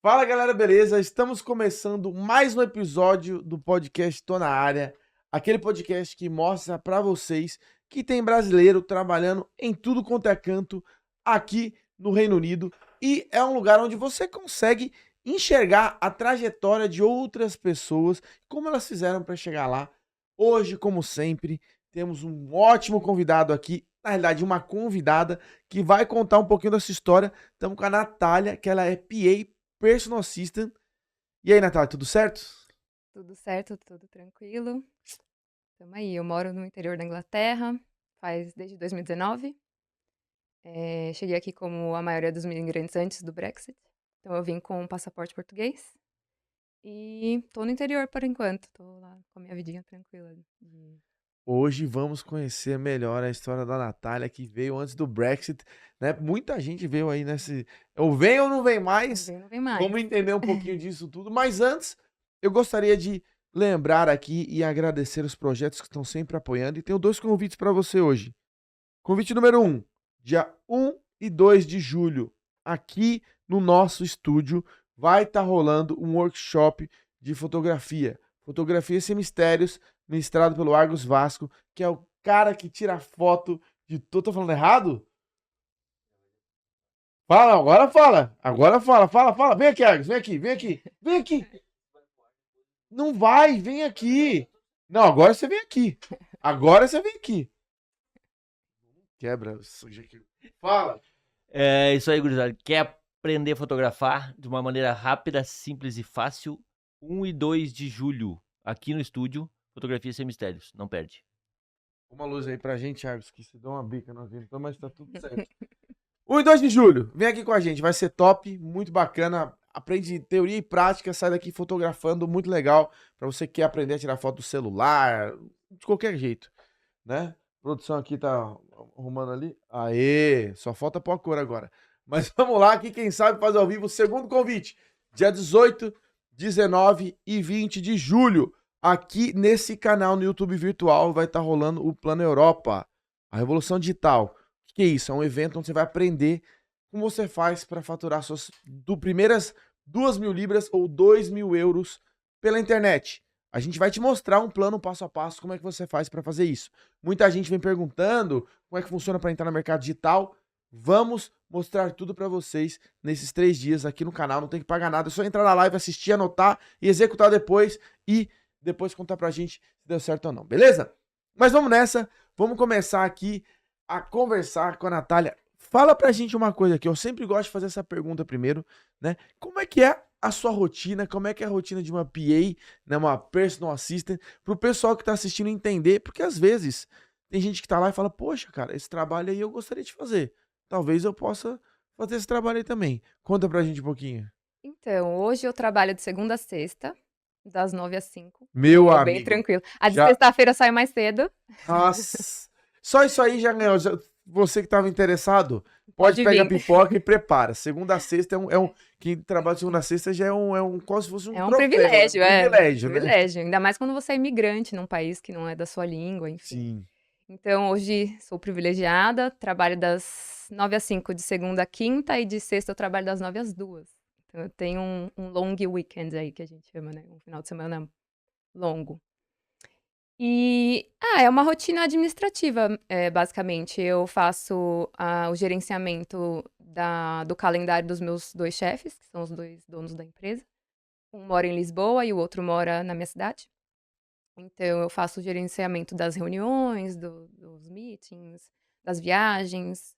Fala galera, beleza? Estamos começando mais um episódio do podcast Tô na Área, aquele podcast que mostra pra vocês que tem brasileiro trabalhando em tudo quanto é canto aqui no Reino Unido e é um lugar onde você consegue enxergar a trajetória de outras pessoas, como elas fizeram para chegar lá. Hoje, como sempre, temos um ótimo convidado aqui, na realidade uma convidada que vai contar um pouquinho dessa história. Estamos com a Natália, que ela é PA Personal Assistant. E aí, Natália, tudo certo? Tudo certo, tudo tranquilo. Tamo aí, eu moro no interior da Inglaterra, faz desde 2019. Cheguei aqui como a maioria dos imigrantes antes do Brexit. Então eu vim com um passaporte português. E tô no interior por enquanto, tô lá com a minha vidinha tranquila. Hoje vamos conhecer melhor a história da Natália, que veio antes do Brexit, né? Muita gente veio aí nesse. Ou vem ou não vem Não mais. vem, não vem mais. Vamos entender um pouquinho disso tudo. Mas antes, eu gostaria de lembrar aqui e agradecer os projetos que estão sempre apoiando. E tenho dois convites para você hoje. Convite número 1, dia 1 e 2 de julho, aqui no nosso estúdio, vai estar rolando um workshop de fotografia. Fotografia sem mistérios, ministrado pelo Argos Vasco, que é o cara que tira foto de tudo. Tô falando errado? Fala, agora fala. Agora fala, fala, fala. Vem aqui, Argos, vem aqui, vem aqui, vem aqui. Não vai, vem aqui. Não, agora você vem aqui. Agora você vem aqui. Quebra, suja aqui. Fala. É isso aí, gurizada. Quer aprender a fotografar de uma maneira rápida, simples e fácil? 1 e 2 de julho, aqui no estúdio, Fotografia Sem Mistérios. Não perde. Uma luz aí pra gente, Argos, que se dá uma bica nós vimos, mas tá tudo certo. 1 e 2 de julho, vem aqui com a gente, vai ser top, muito bacana. Aprende teoria e prática, sai daqui fotografando, muito legal. Pra você que quer aprender a tirar foto do celular, de qualquer jeito, né? A produção aqui tá arrumando ali. Aê, só falta pôr a cor agora. Mas vamos lá, aqui quem sabe faz ao vivo o segundo convite. Dia 18, 19 e 20 de julho. Aqui nesse canal no YouTube virtual vai estar rolando o Plano Europa, a Revolução Digital. O que é isso? É um evento onde você vai aprender como você faz para faturar suas primeiras 2.000 libras ou 2.000 euros pela internet. A gente vai te mostrar um plano passo a passo, como é que você faz para fazer isso. Muita gente vem perguntando como é que funciona para entrar no mercado digital. Vamos mostrar tudo para vocês nesses 3 dias aqui no canal. Não tem que pagar nada, é só entrar na live, assistir, anotar e executar depois. E depois contar pra gente se deu certo ou não, beleza? Mas vamos nessa, vamos começar aqui a conversar com a Natália. Fala pra gente uma coisa aqui, eu sempre gosto de fazer essa pergunta primeiro, né? Como é que é a sua rotina, como é que é a rotina de uma PA, né, uma Personal Assistant, pro pessoal que tá assistindo entender, porque às vezes tem gente que tá lá e fala, poxa, cara, esse trabalho aí eu gostaria de fazer. Talvez eu possa fazer esse trabalho aí também. Conta pra gente um pouquinho. Então, hoje eu trabalho de segunda a sexta, das 9 às 5. Meu É bem amigo, tranquilo. A de já. sexta-feira eu saio mais cedo. Nossa. Só isso aí já ganhou. Você que estava interessado, pode Pode pegar vir. pipoca e prepara. Segunda a sexta quem trabalha de segunda a sexta já é um quase se fosse um É um troféu, né? privilégio, Um privilégio, né? privilégio. Ainda mais quando você é imigrante num país que não é da sua língua, enfim. Sim. Então, hoje sou privilegiada, trabalho das 9 às 5 de segunda a quinta e de sexta eu trabalho das 9 às 2. Então, eu tenho um long weekend aí, que a gente chama, né? Um final de semana longo. É uma rotina administrativa, basicamente. Eu faço o gerenciamento do calendário dos meus 2 chefes, que são os 2 donos da empresa. Um mora em Lisboa e o outro mora na minha cidade. Então eu faço o gerenciamento das reuniões, dos meetings, das viagens.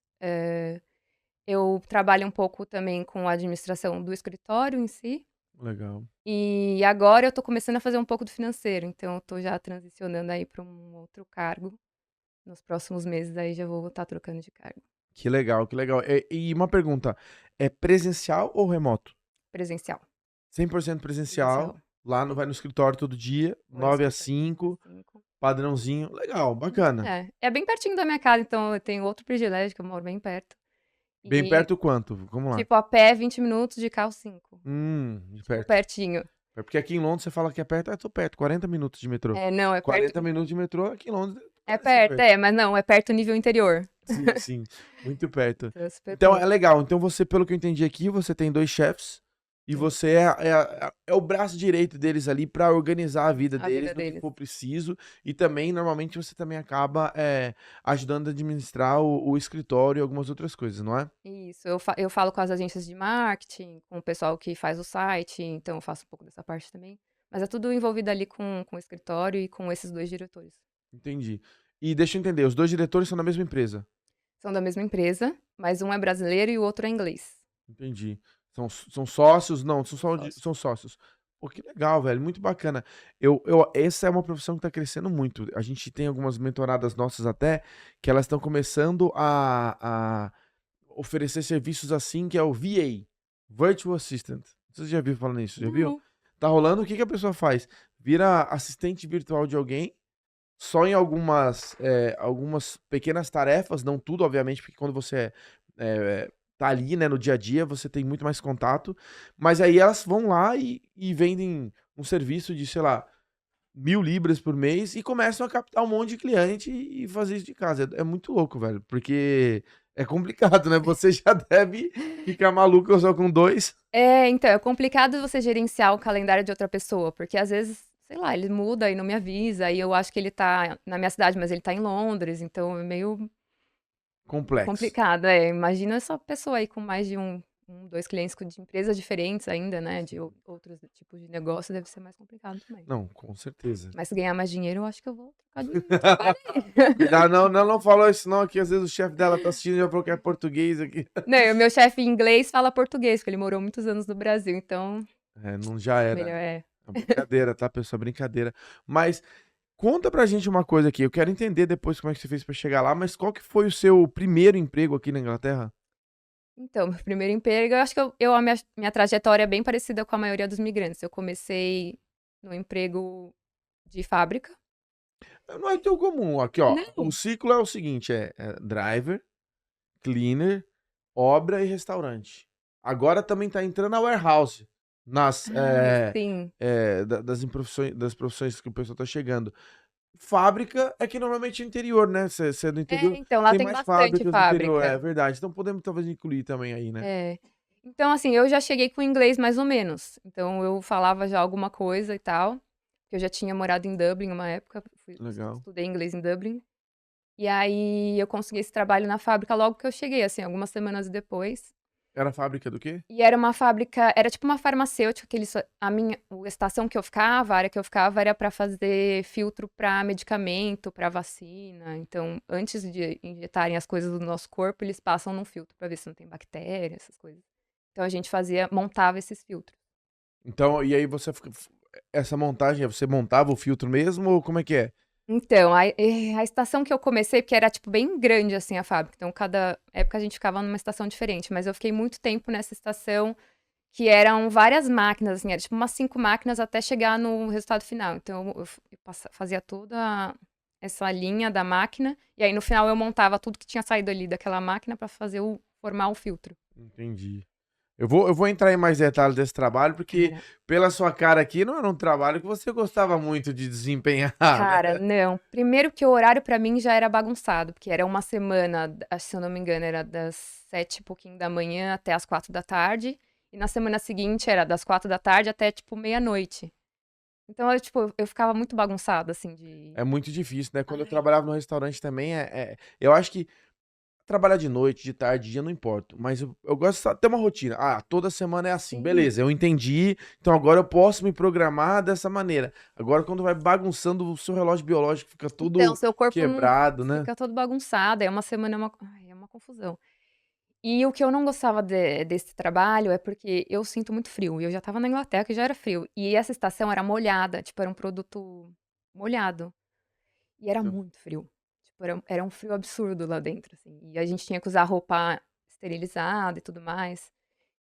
Eu trabalho um pouco também com a administração do escritório em si. Legal. E agora eu tô começando a fazer um pouco do financeiro, então eu tô já transicionando aí para um outro cargo. Nos próximos meses aí já vou estar trocando de cargo. Que legal, que legal. E uma pergunta, é presencial ou remoto? Presencial. 100% presencial, Presencial. vai no escritório todo dia, Vou no 9 às escritório 5, 5. padrãozinho. Legal, bacana. É bem pertinho da minha casa, então eu tenho outro privilégio, que eu moro bem perto. Bem E, perto quanto? Vamos lá. tipo, a pé 20 minutos, de carro 5. De Tipo, perto. pertinho. É porque aqui em Londres você fala que é perto, tô perto, 40 minutos de metrô. Não, é 40 perto. minutos de metrô aqui em Londres. É Parece perto, mas não, é perto nível interior. Sim, sim, muito perto. Então, é super Então é perto. legal. Então você, pelo que eu entendi aqui, você tem 2 chefes, E você é o braço direito deles ali pra organizar a vida A deles vida no que deles. for preciso. E também, normalmente, você também acaba ajudando a administrar o escritório e algumas outras coisas, não é? Isso, eu falo com as agências de marketing, com o pessoal que faz o site, então eu faço um pouco dessa parte também. Mas é tudo envolvido ali com o escritório e com esses 2 diretores. Entendi. E deixa eu entender, os dois diretores são da mesma empresa? São da mesma empresa, mas um é brasileiro e o outro é inglês. Entendi. São sócios? Não, Sócio. são sócios. Pô, que legal, velho, muito bacana. Essa é uma profissão que tá crescendo muito. A gente tem algumas mentoradas nossas até, que elas estão começando a oferecer serviços assim, que é o VA, Virtual Assistant. Você já viu falando nisso? Já viu? Não. Tá rolando, o que que a pessoa faz? Vira assistente virtual de alguém, só em algumas pequenas tarefas, não tudo, obviamente, porque quando você tá ali, né, no dia a dia, você tem muito mais contato, mas aí elas vão lá e vendem um serviço de, sei lá, 1.000 libras por mês e começam a captar um monte de cliente e fazer isso de casa. É muito louco, velho, porque é complicado, né? Você já deve ficar maluco só com dois. Então, é complicado você gerenciar o calendário de outra pessoa, porque às vezes, sei lá, ele muda e não me avisa, e eu acho que ele tá na minha cidade, mas ele tá em Londres, então é meio Complexo. complicado. Imagina essa pessoa aí com mais de 2 clientes de empresas diferentes ainda, né, de outros tipos de negócio, deve ser mais complicado também. Não, com certeza. Mas se ganhar mais dinheiro, eu acho que eu vou trocar de trabalho aí. Cuidado, não falou isso não, que às vezes o chefe dela tá assistindo e já falou que é português aqui. Não, e o meu chefe em inglês fala português, porque ele morou muitos anos no Brasil, então Não já era. melhor É brincadeira, tá, pessoal? Brincadeira. Mas conta pra gente uma coisa aqui. Eu quero entender depois como é que você fez pra chegar lá, mas qual que foi o seu primeiro emprego aqui na Inglaterra? Então, meu primeiro emprego, eu acho que a minha trajetória é bem parecida com a maioria dos migrantes. Eu comecei no emprego de fábrica. Não é tão comum. Aqui, ó. O Não. ciclo é o seguinte: é driver, cleaner, obra e restaurante. Agora também tá entrando a warehouse nas, Ai, sim. das profissões que o pessoal tá chegando. Fábrica é que normalmente é interior, né? Você é do interior, Então, lá tem tem mais bastante fábricas no interior, é fábrica. verdade. Então podemos talvez incluir também aí, né? É. Então, assim, eu já cheguei com inglês mais ou menos. Então, eu falava já alguma coisa e tal. Eu já tinha morado em Dublin uma época, Legal. estudei inglês em Dublin. E aí, eu consegui esse trabalho na fábrica logo que eu cheguei, assim, algumas semanas depois. Era fábrica do quê? E era uma fábrica, era tipo uma farmacêutica, a estação que eu ficava, a área que eu ficava era para fazer filtro para medicamento, para vacina. Então, antes de injetarem as coisas do nosso corpo, eles passam num filtro para ver se não tem bactéria, essas coisas. Então a gente montava esses filtros. Então, e aí essa montagem, você montava o filtro mesmo ou como é que é? Então, a estação que eu comecei, porque era, tipo, bem grande, assim, a fábrica, então cada época a gente ficava numa estação diferente, mas eu fiquei muito tempo nessa estação, que eram várias máquinas, assim, era tipo umas 5 máquinas até chegar no resultado final. Então fazia toda essa linha da máquina, e aí no final eu montava tudo que tinha saído ali daquela máquina pra formar o filtro. Entendi. Eu vou entrar em mais detalhes desse trabalho, porque Cara, pela sua cara aqui, não era um trabalho que você gostava muito de desempenhar, né? cara, não. Primeiro que o horário pra mim já era bagunçado, porque era uma semana, se eu não me engano, era das 7 e pouquinho da manhã até as 4 da tarde. E na semana seguinte era das 4 da tarde até, tipo, meia-noite. Então, eu ficava muito bagunçada, assim, de... É muito difícil, né? Quando eu Ai, trabalhava no restaurante também, eu acho que trabalhar de noite, de tarde, de dia, não importa. Mas eu gosto de ter uma rotina. Ah, toda semana é assim. sim. Beleza, eu entendi. Então agora eu posso me programar dessa maneira. Agora, quando vai bagunçando, o seu relógio biológico fica Então, todo seu corpo não quebrado, né? fica todo bagunçado, é uma semana, é uma confusão. E o que eu não gostava desse trabalho é porque eu sinto muito frio, e eu já estava na Inglaterra que já era frio, e essa estação era molhada, tipo, era um produto molhado, e era Então, muito frio. Tipo, era um frio absurdo lá dentro, assim, e a gente tinha que usar roupa esterilizada e tudo mais.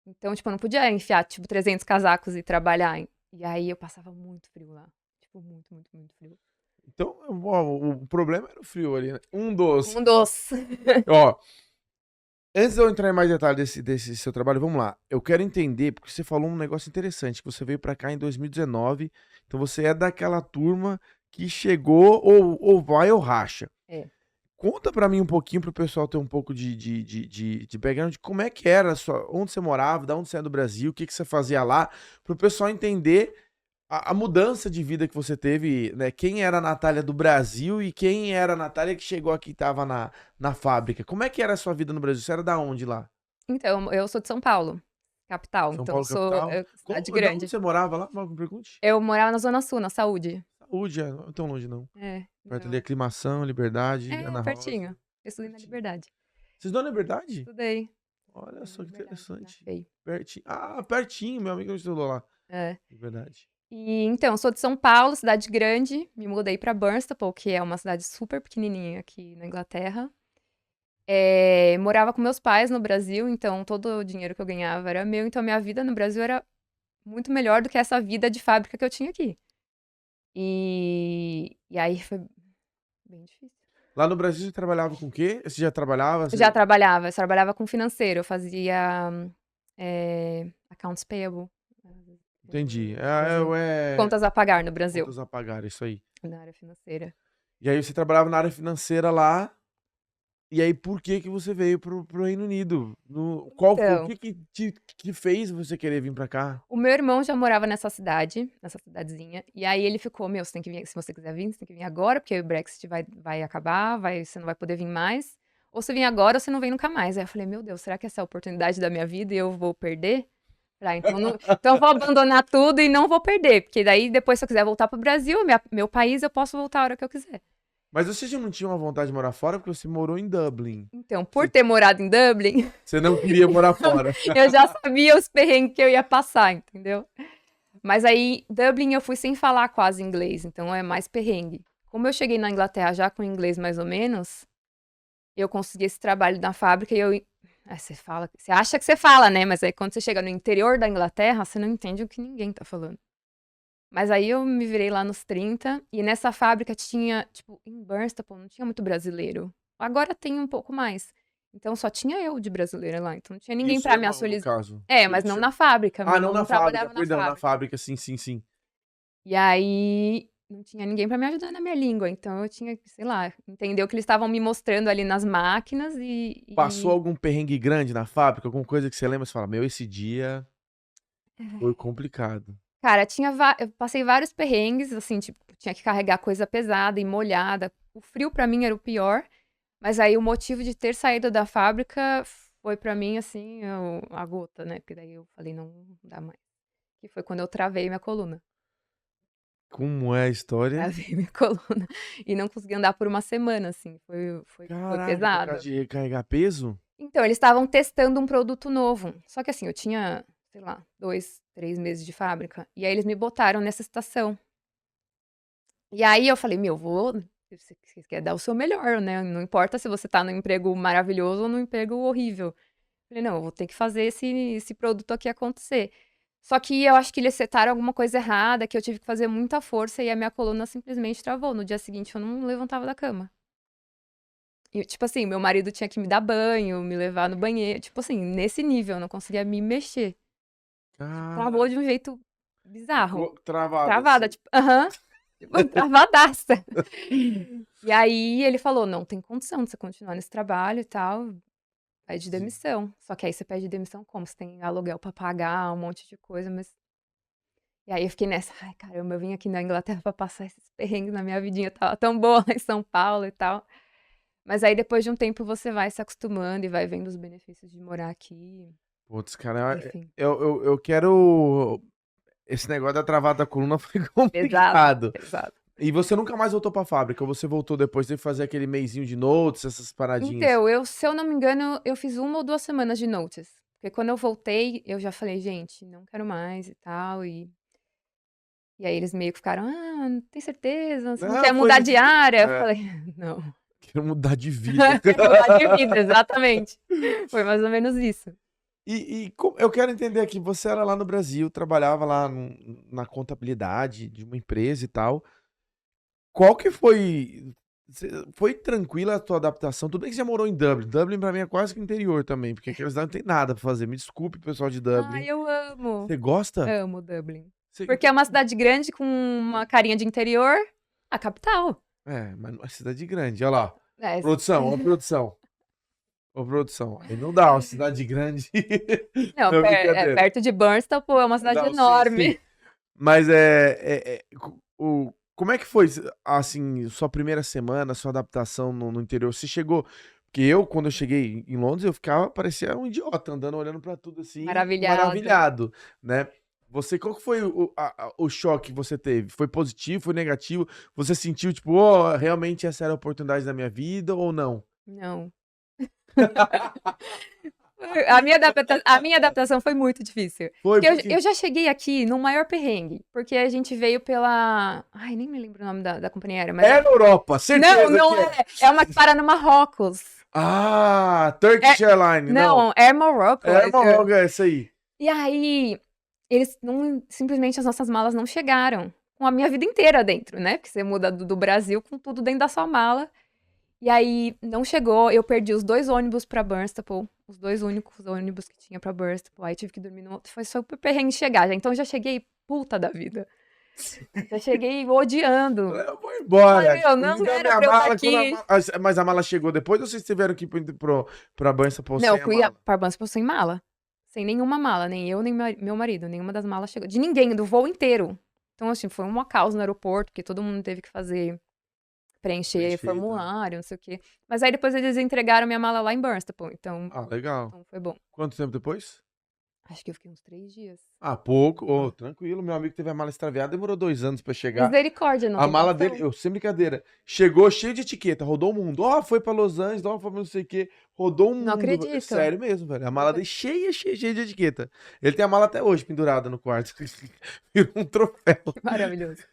Então, tipo, eu não podia enfiar, tipo, 300 casacos e trabalhar, e aí eu passava muito frio lá, tipo, muito, muito, muito frio. então, o problema era o frio ali, né? Um dos. Um doce. Ó, antes de eu entrar em mais detalhes desse seu trabalho, vamos lá. Eu quero entender, porque você falou um negócio interessante, que você veio pra cá em 2019, então você é daquela turma que chegou ou vai ou racha. É. Conta pra mim um pouquinho, pro pessoal ter um pouco de background, de como é que era, onde você morava, de onde você é do Brasil, o que que você fazia lá, pro pessoal entender a mudança de vida que você teve, né? Quem era a Natália do Brasil e quem era a Natália que chegou aqui e tava na fábrica. Como é que era a sua vida no Brasil? Você era da onde lá? Então, eu sou de São Paulo, capital. São Então, eu Paulo, sou capital? cidade Da onde grande. você morava lá? Mal que me pergunte? Eu morava na Zona Sul, na Saúde. Saúde, não é tão longe não. É, Perto não. ali, Aclimação, Liberdade, Ana Rosa. Pertinho. Eu estudei na Pertinho. Liberdade. Vocês dão Liberdade? Estudei. Olha Na só que Liberdade, na interessante. FEI. Pertinho. Ah, pertinho, meu amigo estudou lá. É. Liberdade. E, então, sou de São Paulo, cidade grande. Me mudei pra Barnstaple, que é uma cidade super pequenininha aqui na Inglaterra. Morava com meus pais no Brasil, então todo o dinheiro que eu ganhava era meu. Então, minha vida no Brasil era muito melhor do que essa vida de fábrica que eu tinha aqui. E aí foi bem difícil. Lá no Brasil você trabalhava com o quê? Você já trabalhava? Eu já trabalhava com financeiro, eu fazia accounts payable. Entendi. Contas a pagar no Brasil, Contas a pagar, isso aí. na área financeira. E aí você trabalhava na área financeira lá. E aí por que que você veio pro Reino Unido? O Então, que fez você querer vir pra cá? o meu irmão já morava nessa cidadezinha, e aí ele ficou, meu, você tem que vir, se você quiser vir, você tem que vir agora, porque o Brexit vai acabar, você não vai poder vir mais. Ou você vem agora ou você não vem nunca mais. Aí eu falei, meu Deus, será que essa é a oportunidade da minha vida e eu vou perder? Então, então eu vou abandonar tudo e não vou perder, porque daí depois se eu quiser voltar pro Brasil, meu país, eu posso voltar a hora que eu quiser. Mas você já não tinha uma vontade de morar fora porque você morou em Dublin. Então, por ter morado em Dublin, Você não queria morar fora. eu já sabia os perrengues que eu ia passar, entendeu? Mas aí, Dublin eu fui sem falar quase inglês, então é mais perrengue. Como eu cheguei na Inglaterra já com inglês mais ou menos, eu consegui esse trabalho na fábrica e você acha que você fala, né? Mas aí quando você chega no interior da Inglaterra, você não entende o que ninguém tá falando. Mas aí eu me virei lá nos 30 e nessa fábrica tinha, tipo, em Barnstaple não tinha muito brasileiro. Agora tem um pouco mais. Então só tinha eu de brasileira lá, então não tinha ninguém pra me No solicitar. caso. Mas não na fábrica. Ah, não na fábrica, trabalhava na perdão, na fábrica. fábrica, sim. E aí não tinha ninguém pra me ajudar na minha língua, então eu tinha que, sei lá, entender o que eles estavam me mostrando ali nas máquinas Passou algum perrengue grande na fábrica? Alguma coisa que você lembra e fala, meu, esse dia foi complicado. Cara, eu passei vários perrengues, assim, tipo, tinha que carregar coisa pesada e molhada. O frio pra mim era o pior, mas aí o motivo de ter saído da fábrica foi pra mim, assim, a gota, né? Porque daí eu falei, não dá mais. Que foi quando eu travei minha coluna. Como é a história? Travei minha coluna e não consegui andar por uma semana, assim, foi Caraca, por pesado. causa de carregar peso? Então, eles estavam testando um produto novo. Só que assim, eu tinha, sei lá, 2, 3 meses de fábrica. E aí eles me botaram nessa estação. E aí eu falei, meu, você quer dar o seu melhor, né? Não importa se você tá num emprego maravilhoso ou num emprego horrível. Falei, não, eu vou ter que fazer esse produto aqui acontecer. Só que eu acho que eles setaram alguma coisa errada, que eu tive que fazer muita força e a minha coluna simplesmente travou. No dia seguinte eu não levantava da cama. E, tipo assim, meu marido tinha que me dar banho, me levar no banheiro. Tipo assim, nesse nível, eu não conseguia me mexer. Travou de um jeito bizarro. Travada, Assim. tipo, tipo, travadaça. E aí ele falou, não tem condição de você continuar nesse trabalho e tal, pede demissão. Só que aí você pede demissão como? Você tem aluguel pra pagar, um monte de coisa, mas... E aí eu fiquei nessa, ai caramba, eu vim aqui na Inglaterra pra passar esses perrengues na minha vidinha, tava tão boa lá em São Paulo e tal. Mas aí depois de um tempo você vai se acostumando e vai vendo os benefícios de morar aqui. Putz, cara, Enfim, eu quero... Esse negócio da travada da coluna foi complicado. pesado. E você nunca mais voltou pra fábrica? Ou você voltou depois de fazer aquele meizinho de notes, essas paradinhas? Então, se eu não me engano, eu fiz 1 ou 2 semanas de notice. Porque quando eu voltei, eu já falei, gente, não quero mais e tal. E aí eles meio que ficaram, tem certeza? Você não quer mudar de área? Eu falei, não. Quero mudar de vida. Quero mudar de vida, exatamente. Foi mais ou menos isso. Eu quero entender aqui, você era lá no Brasil, trabalhava lá na contabilidade de uma empresa e tal. Qual que foi... Foi tranquila a tua adaptação? Tudo bem que você morou em Dublin. Dublin pra mim é quase que interior também, porque aqueles lá não tem nada pra fazer. Me desculpe, pessoal de Dublin. Ai, eu amo. Você gosta? Amo Dublin. Porque é uma cidade grande com uma carinha de interior, a capital. Mas não é cidade grande, olha lá. É, Produção, ô produção. Ô produção. Aí não dá, uma cidade grande. não, Não, brincadeira. perto de Barnstable é uma cidade Não, sim, enorme. sim. Mas como é que foi, assim, sua primeira semana, sua adaptação no interior? Você chegou. Porque eu, quando eu cheguei em Londres, eu ficava, parecia um idiota, andando, olhando pra tudo assim, Maravilhado. maravilhado, né? Você, qual que foi o choque que você teve? Foi positivo, foi negativo? Você sentiu, tipo, oh, realmente essa era a oportunidade da minha vida ou não? Não. A minha adaptação foi muito difícil. Foi Porque porque eu já cheguei aqui no maior perrengue. Porque a gente veio pela. Ai, nem me lembro o nome da companhia aérea, mas. é na Europa, Não, certeza não que é. é. É uma que para no Marrocos. Ah, Turkish Airlines, não. Não, é Morocco. É uma é essa aí. E aí, eles não. Simplesmente as nossas malas não chegaram. Com a minha vida inteira dentro, né? Porque você muda do Brasil com tudo dentro da sua mala. E aí, não chegou. Eu perdi os 2 ônibus pra Barnstaple. Os 2 únicos ônibus que tinha pra Barnstaple. Aí tive que dormir no outro. Foi super perrengue chegar já. Então, eu já cheguei puta da vida. Já cheguei odiando. Eu vou embora. Falei, meu, não Me dá era minha pra eu estar mala. aqui. Mas a mala chegou depois ou vocês tiveram que ir pra Bança Não, sem eu a fui mala? pra Barnstaple sem mala. Sem nenhuma mala. Nem eu, nem meu marido. Nenhuma das malas chegou. De ninguém, do voo inteiro. Então, assim, foi uma causa no aeroporto, porque todo mundo teve que preencher Preencher, tá. formulário, não sei o quê. Mas aí depois eles entregaram minha mala lá em Barnstaple, então Ah, legal. foi bom. Quanto tempo depois? Acho que eu fiquei uns 3 dias. Ah, pouco. Ô, tranquilo. Meu amigo teve a mala extraviada, demorou 2 anos pra chegar. Misericórdia, não A tem mala condição. dele, eu sem brincadeira, chegou cheio de etiqueta, rodou o mundo. Ó, foi pra Los Angeles, ó, foi pra não sei o quê. Rodou o mundo. Não acredito. Sério mesmo, velho. A mala dele cheia de etiqueta. Ele tem a mala até hoje pendurada no quarto. Virou um troféu. Maravilhoso.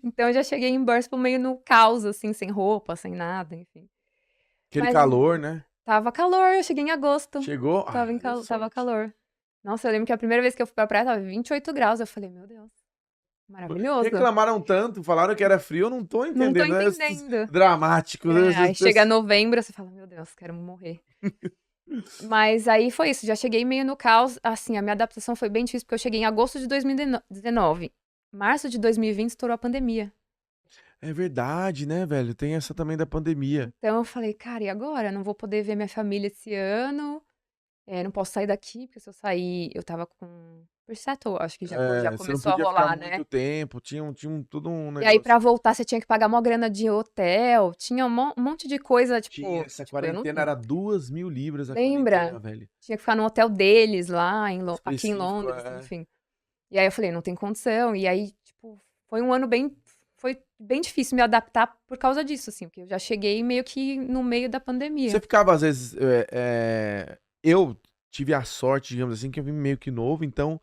Então eu já cheguei em Barnstaple meio no caos, assim, sem roupa, sem nada, enfim. Aquele Mas calor, né? tava calor, eu cheguei em agosto. Chegou. Tava, Deu tava sorte. calor. Nossa, eu lembro que a primeira vez que eu fui pra praia tava 28 graus. Eu falei, meu Deus, maravilhoso. Reclamaram tanto, falaram que era frio, eu não tô Não tô entendendo. É entendendo. dramático. Né? Aí chega novembro, você fala, meu Deus, quero morrer. Mas aí foi isso, já cheguei meio no caos. Assim, a minha adaptação foi bem difícil, porque eu cheguei em agosto de 2019. Março de 2020 estourou a pandemia. É verdade, né, velho? Tem essa também da pandemia. Então eu falei, cara, e agora? Não vou poder ver minha família esse ano. Não posso sair daqui, porque se eu sair, eu tava com Persettle, acho que já Você não começou a podia ficar rolar, né? muito tempo, tinha todo um E aí, negócio. pra voltar, você tinha que pagar mó grana de hotel, tinha um monte de coisa, Tinha, tipo, essa eu não quarentena era 2.000 libras a lembra? quarentena, velho. Tinha que ficar no hotel deles lá, aqui em Específico, Londres, enfim. E aí eu falei, não tem condição. E aí, tipo, foi um ano foi bem difícil me adaptar por causa disso, assim, porque eu já cheguei meio que no meio da pandemia. Você ficava, às vezes. Eu tive a sorte, digamos assim, que eu vim meio que novo, então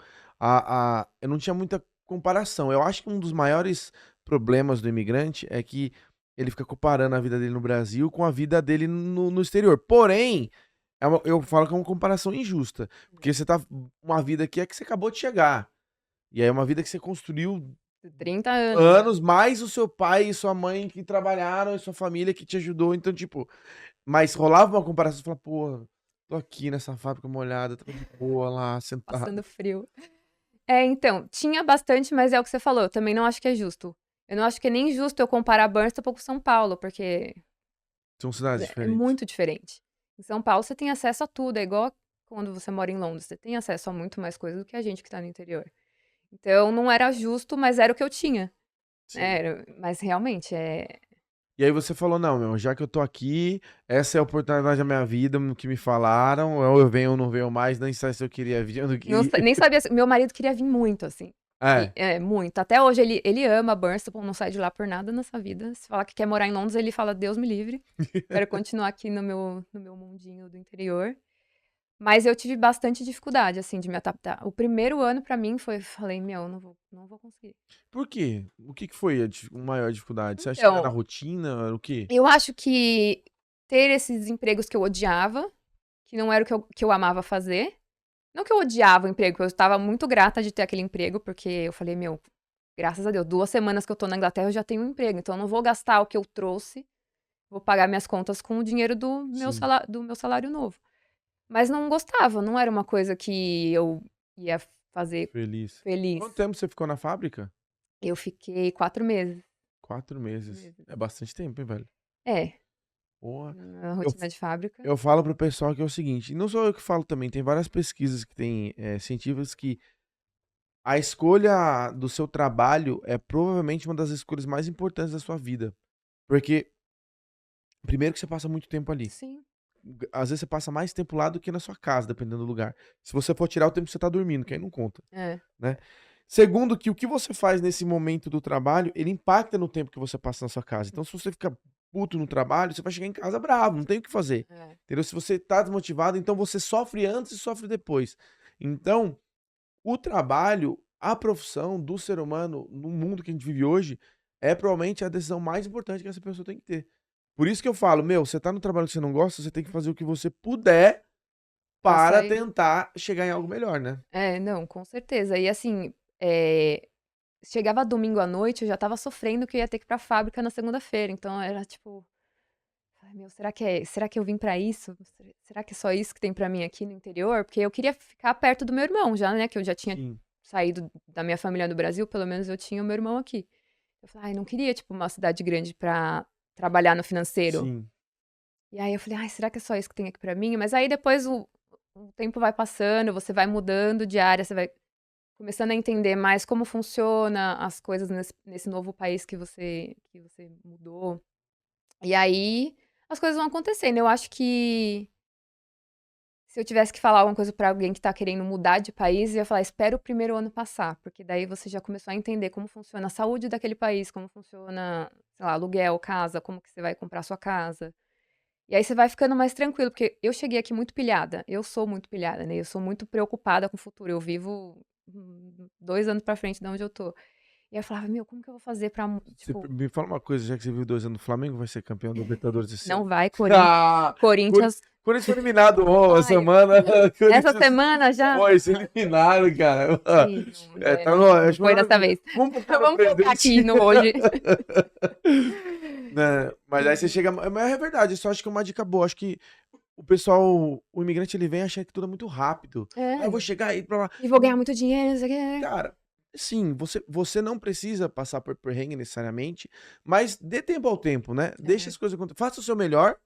eu não tinha muita comparação. Eu acho que um dos maiores problemas do imigrante é que ele fica comparando a vida dele no Brasil com a vida dele no exterior. Porém, eu falo que é uma comparação injusta. Porque você tá. Uma vida aqui é que você acabou de chegar. E aí é uma vida que você construiu 30 anos. Né? anos, mais o seu pai e sua mãe que trabalharam, e sua família que te ajudou. Então, tipo, mas rolava uma comparação, você fala, pô, tô aqui nessa fábrica molhada, tô de boa lá, sentado. Passando frio. Então, tinha bastante, mas é o que você falou, eu também não acho que é justo. Eu não acho que é nem justo eu comparar Barnstaple com São Paulo, porque São cidades é diferentes. muito diferente. Em São Paulo você tem acesso a tudo, é igual quando você mora em Londres, você tem acesso a muito mais coisas do que a gente que tá no interior. Então não era justo, mas era o que eu tinha. Sim. Mas realmente E aí você falou, não, meu, já que eu tô aqui, essa é a oportunidade da minha vida, no que me falaram, ou eu venho ou não venho mais, nem sei se eu queria vir, eu não queria. nem sabia. Meu marido queria vir muito, assim. Muito. Até hoje ele ama Barnstaple, não sai de lá por nada nessa vida. Se falar que quer morar em Londres, ele fala, Deus me livre. Quero continuar aqui no meu mundinho do interior. Mas eu tive bastante dificuldade, assim, de me adaptar. O primeiro ano, pra mim, falei, meu, não vou conseguir. Por quê? O que foi a maior dificuldade? Você acha que era na Então, rotina? Era o quê? eu acho que ter esses empregos que eu odiava, que não era o que eu amava fazer. Não que eu odiava o emprego, eu estava muito grata de ter aquele emprego, porque eu falei, meu, graças a Deus, 2 semanas que eu tô na Inglaterra eu já tenho um emprego, então eu não vou gastar o que eu trouxe, vou pagar minhas contas com o dinheiro do meu Sim. salário novo. Mas não gostava, não era uma coisa que eu ia fazer Feliz. feliz. Quanto tempo você ficou na fábrica? Eu fiquei 4 meses. 4 meses. É bastante tempo, hein, velho? É. Porra. na rotina de fábrica. Eu falo pro pessoal que é o seguinte, e não sou eu que falo também, tem várias pesquisas que tem científicas que a escolha do seu trabalho é provavelmente uma das escolhas mais importantes da sua vida. Porque, primeiro que você passa muito tempo ali. Sim. Às vezes você passa mais tempo lá do que na sua casa, dependendo do lugar. Se você for tirar o tempo que você tá dormindo, que aí não conta, É. né? Segundo, que o que você faz nesse momento do trabalho, ele impacta no tempo que você passa na sua casa. Então, se você fica puto no trabalho, você vai chegar em casa bravo, não tem o que fazer. É. Entendeu? Se você tá desmotivado, então você sofre antes e sofre depois. Então, o trabalho, a profissão do ser humano no mundo que a gente vive hoje é provavelmente a decisão mais importante que essa pessoa tem que ter. Por isso que eu falo, meu, você tá no trabalho que você não gosta, você tem que fazer o que você puder Pra para sair. tentar chegar em algo melhor, né? É, não, com certeza. E assim, chegava domingo à noite, eu já estava sofrendo que eu ia ter que ir pra fábrica na segunda-feira. Então era tipo, ai meu, será que eu vim pra isso? Será que é só isso que tem pra mim aqui no interior? Porque eu queria ficar perto do meu irmão já, né? Que eu já tinha Sim, saído da minha família no Brasil, pelo menos eu tinha o meu irmão aqui. Eu falei, ai, não queria, tipo, uma cidade grande pra trabalhar no financeiro. sim. E aí eu falei, ai, será que é só isso que tem aqui pra mim? Mas aí depois o tempo vai passando, você vai mudando de área, você vai começando a entender mais como funciona as coisas nesse novo país que você mudou. E aí as coisas vão acontecendo. Eu acho que se eu tivesse que falar alguma coisa pra alguém que tá querendo mudar de país, eu ia falar: "Espera o primeiro ano passar", porque daí você já começou a entender como funciona a saúde daquele país, como funciona, sei lá, aluguel, casa, como que você vai comprar sua casa. E aí você vai ficando mais tranquilo, porque eu cheguei aqui muito pilhada. Eu sou muito pilhada, né? Eu sou muito preocupada com o futuro. Eu vivo 2 anos pra frente de onde eu tô. E aí eu falava: "Meu, como que eu vou fazer pra tipo, Me fala uma coisa, já que você viu 2 anos, o Flamengo vai ser campeão da Libertadores esse não ano? vai, Ah, Corinthians Corinthians foi eliminado essa ai, semana. essa Corinthians semana já foi, se eliminaram, cara. sim, Tá no, não acho foi melhor dessa vez. vamos focar no Vamos focar aqui presente. no hoje. Né, mas aí você chega. Mas é verdade, isso eu acho que é uma dica boa. Acho que o pessoal, o imigrante, ele vem achando que tudo é muito rápido. Ah, eu vou É, chegar aí pra lá. e vou ganhar muito dinheiro, não sei o quê. Cara, sim, você não precisa passar por perrengue necessariamente, mas dê tempo ao tempo, né? Deixa É, as coisas acontecer. Faça o seu melhor,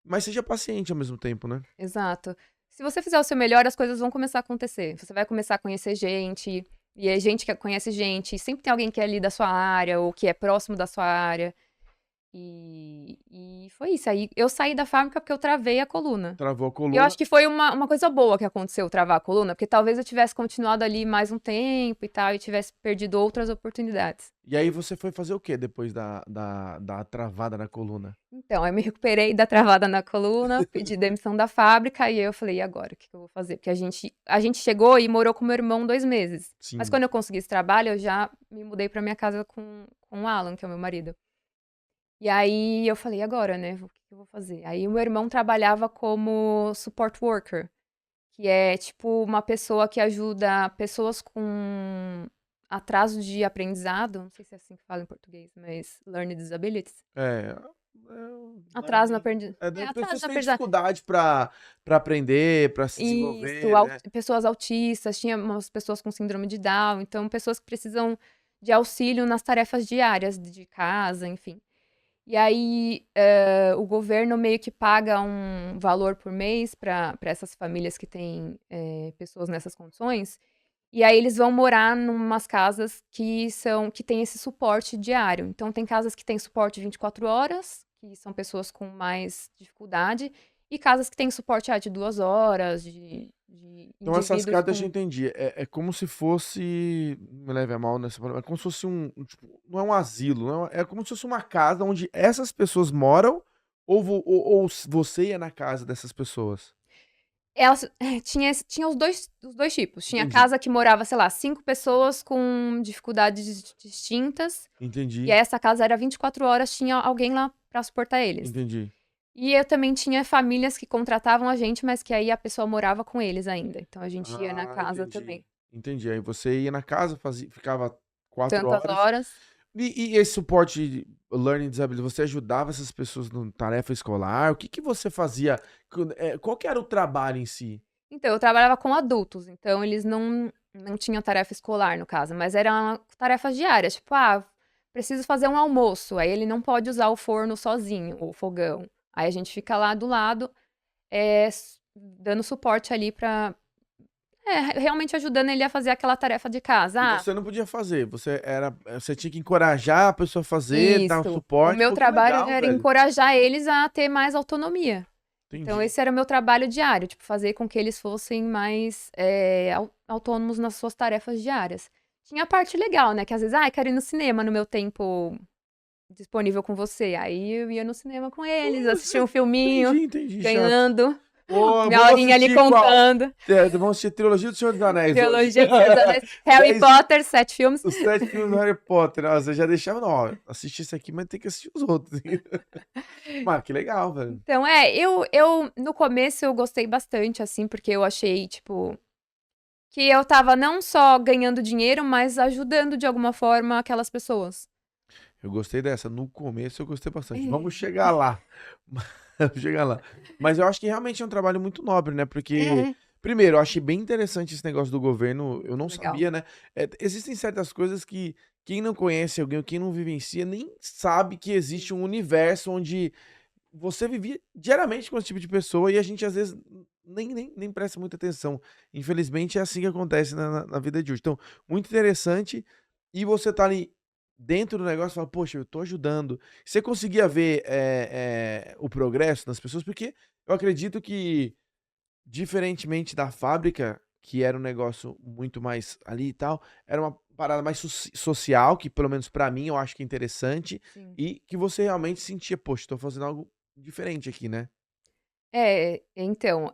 mas seja paciente ao mesmo tempo, né? exato. Se você fizer o seu melhor, as coisas vão começar a acontecer. Você vai começar a conhecer gente, e é gente que conhece gente, e sempre tem alguém que é ali da sua área, ou que é próximo da sua área. E foi isso. Aí eu saí da fábrica porque eu travei a coluna. Travou a E eu coluna. acho que foi uma coisa boa que aconteceu, travar a coluna, porque talvez eu tivesse continuado ali mais um tempo e tal, e tivesse perdido outras oportunidades. E aí você foi fazer o quê depois da travada na coluna? Então, eu me recuperei da travada na coluna, pedi demissão da fábrica, e aí eu falei, e agora? O que que eu vou fazer? Porque a gente chegou e morou com meu irmão 2 meses. Mas Sim. quando eu consegui esse trabalho, eu já me mudei pra minha casa com o Alan, que é o meu marido. E aí eu falei, e agora, né? O que que eu vou fazer? Aí o meu irmão trabalhava como support worker, que é tipo uma pessoa que ajuda pessoas com atraso de aprendizado, não sei se é assim que fala em português, mas learning disabilities. É. Atraso no aprendizado. Pessoas Atraso no têm aprendizado. dificuldade pra aprender, pra se Isso, desenvolver, né? pessoas autistas, tinha umas pessoas com síndrome de Down, então pessoas que precisam de auxílio nas tarefas diárias de casa, enfim. E aí, o governo meio que paga um valor por mês para essas famílias que têm pessoas nessas condições. E aí eles vão morar numas casas que têm esse suporte diário. Então tem casas que têm suporte 24 horas, que são pessoas com mais dificuldade, e casas que têm suporte de 2 horas, de Então essas indivíduos casas, deixa eu com. entender, é como se fosse, não me leve a mal nessa palavra, é como se fosse tipo, não é um asilo, não é como se fosse uma casa onde essas pessoas moram, ou você ia na casa dessas pessoas? Tinha os dois tipos. Tinha Entendi, casa que morava, sei lá, 5 pessoas com dificuldades distintas. E entendi, aí essa casa era 24 horas, tinha alguém lá pra suportar eles. entendi. E eu também tinha famílias que contratavam a gente, mas que aí a pessoa morava com eles ainda. Então a gente ia na Ah, casa entendi, também. entendi. Aí você ia na casa, ficava 4 Tantas horas. horas. E esse suporte Learning Disability, você ajudava essas pessoas na tarefa escolar? O que que você fazia? Qual que era o trabalho em si? Então, eu trabalhava com adultos, então eles não tinham tarefa escolar, no caso, mas eram tarefas diárias, tipo, preciso fazer um almoço, aí ele não pode usar o forno sozinho, o fogão. Aí a gente fica lá do lado, dando suporte ali pra... realmente ajudando ele a fazer aquela tarefa de casa. E você não podia fazer, você tinha que encorajar a pessoa a fazer, dar um Isso. O suporte. meu Pô, que trabalho legal, era velho. encorajar eles a ter mais autonomia. Então, Entendi. esse era o meu trabalho diário, tipo, fazer com que eles fossem mais autônomos nas suas tarefas diárias. Tinha a parte legal, né? Que às vezes, quero ir no cinema no meu tempo disponível com você. Aí eu ia no cinema com eles, assistia um filminho, Entendi, chato. ganhando, Pô, minha vamos horinha ali assistir qual? contando. Vamos assistir Trilogia do Senhor dos Anéis hoje. Trilogia do Senhor dos Anéis, Harry 10 Potter, 7 filmes. Os 7 filmes do Harry Potter. Nossa, eu já deixava, não, ó, assistir esse aqui, mas tem que assistir os outros. Mas que legal, velho. Então, eu no começo eu gostei bastante, assim, porque eu achei, tipo, que eu tava não só ganhando dinheiro, mas ajudando de alguma forma aquelas pessoas. Eu gostei dessa. No começo eu gostei bastante. Vamos chegar lá. Vamos chegar lá. Mas eu acho que realmente é um trabalho muito nobre, né? Porque, primeiro, eu achei bem interessante esse negócio do governo. Eu não Legal. sabia, né? Existem certas coisas que quem não conhece alguém, ou quem não vivencia, nem sabe que existe um universo onde você vivia diariamente com esse tipo de pessoa e a gente às vezes nem presta muita atenção. Infelizmente é assim que acontece na vida de hoje. Então, muito interessante. E você tá ali dentro do negócio e fala, poxa, eu tô ajudando. Você conseguia ver o progresso das pessoas? Porque eu acredito que, diferentemente da fábrica, que era um negócio muito mais ali e tal, era uma parada mais social, que pelo menos pra mim eu acho que é interessante, Sim. e que você realmente sentia, poxa, tô fazendo algo diferente aqui, né? Então,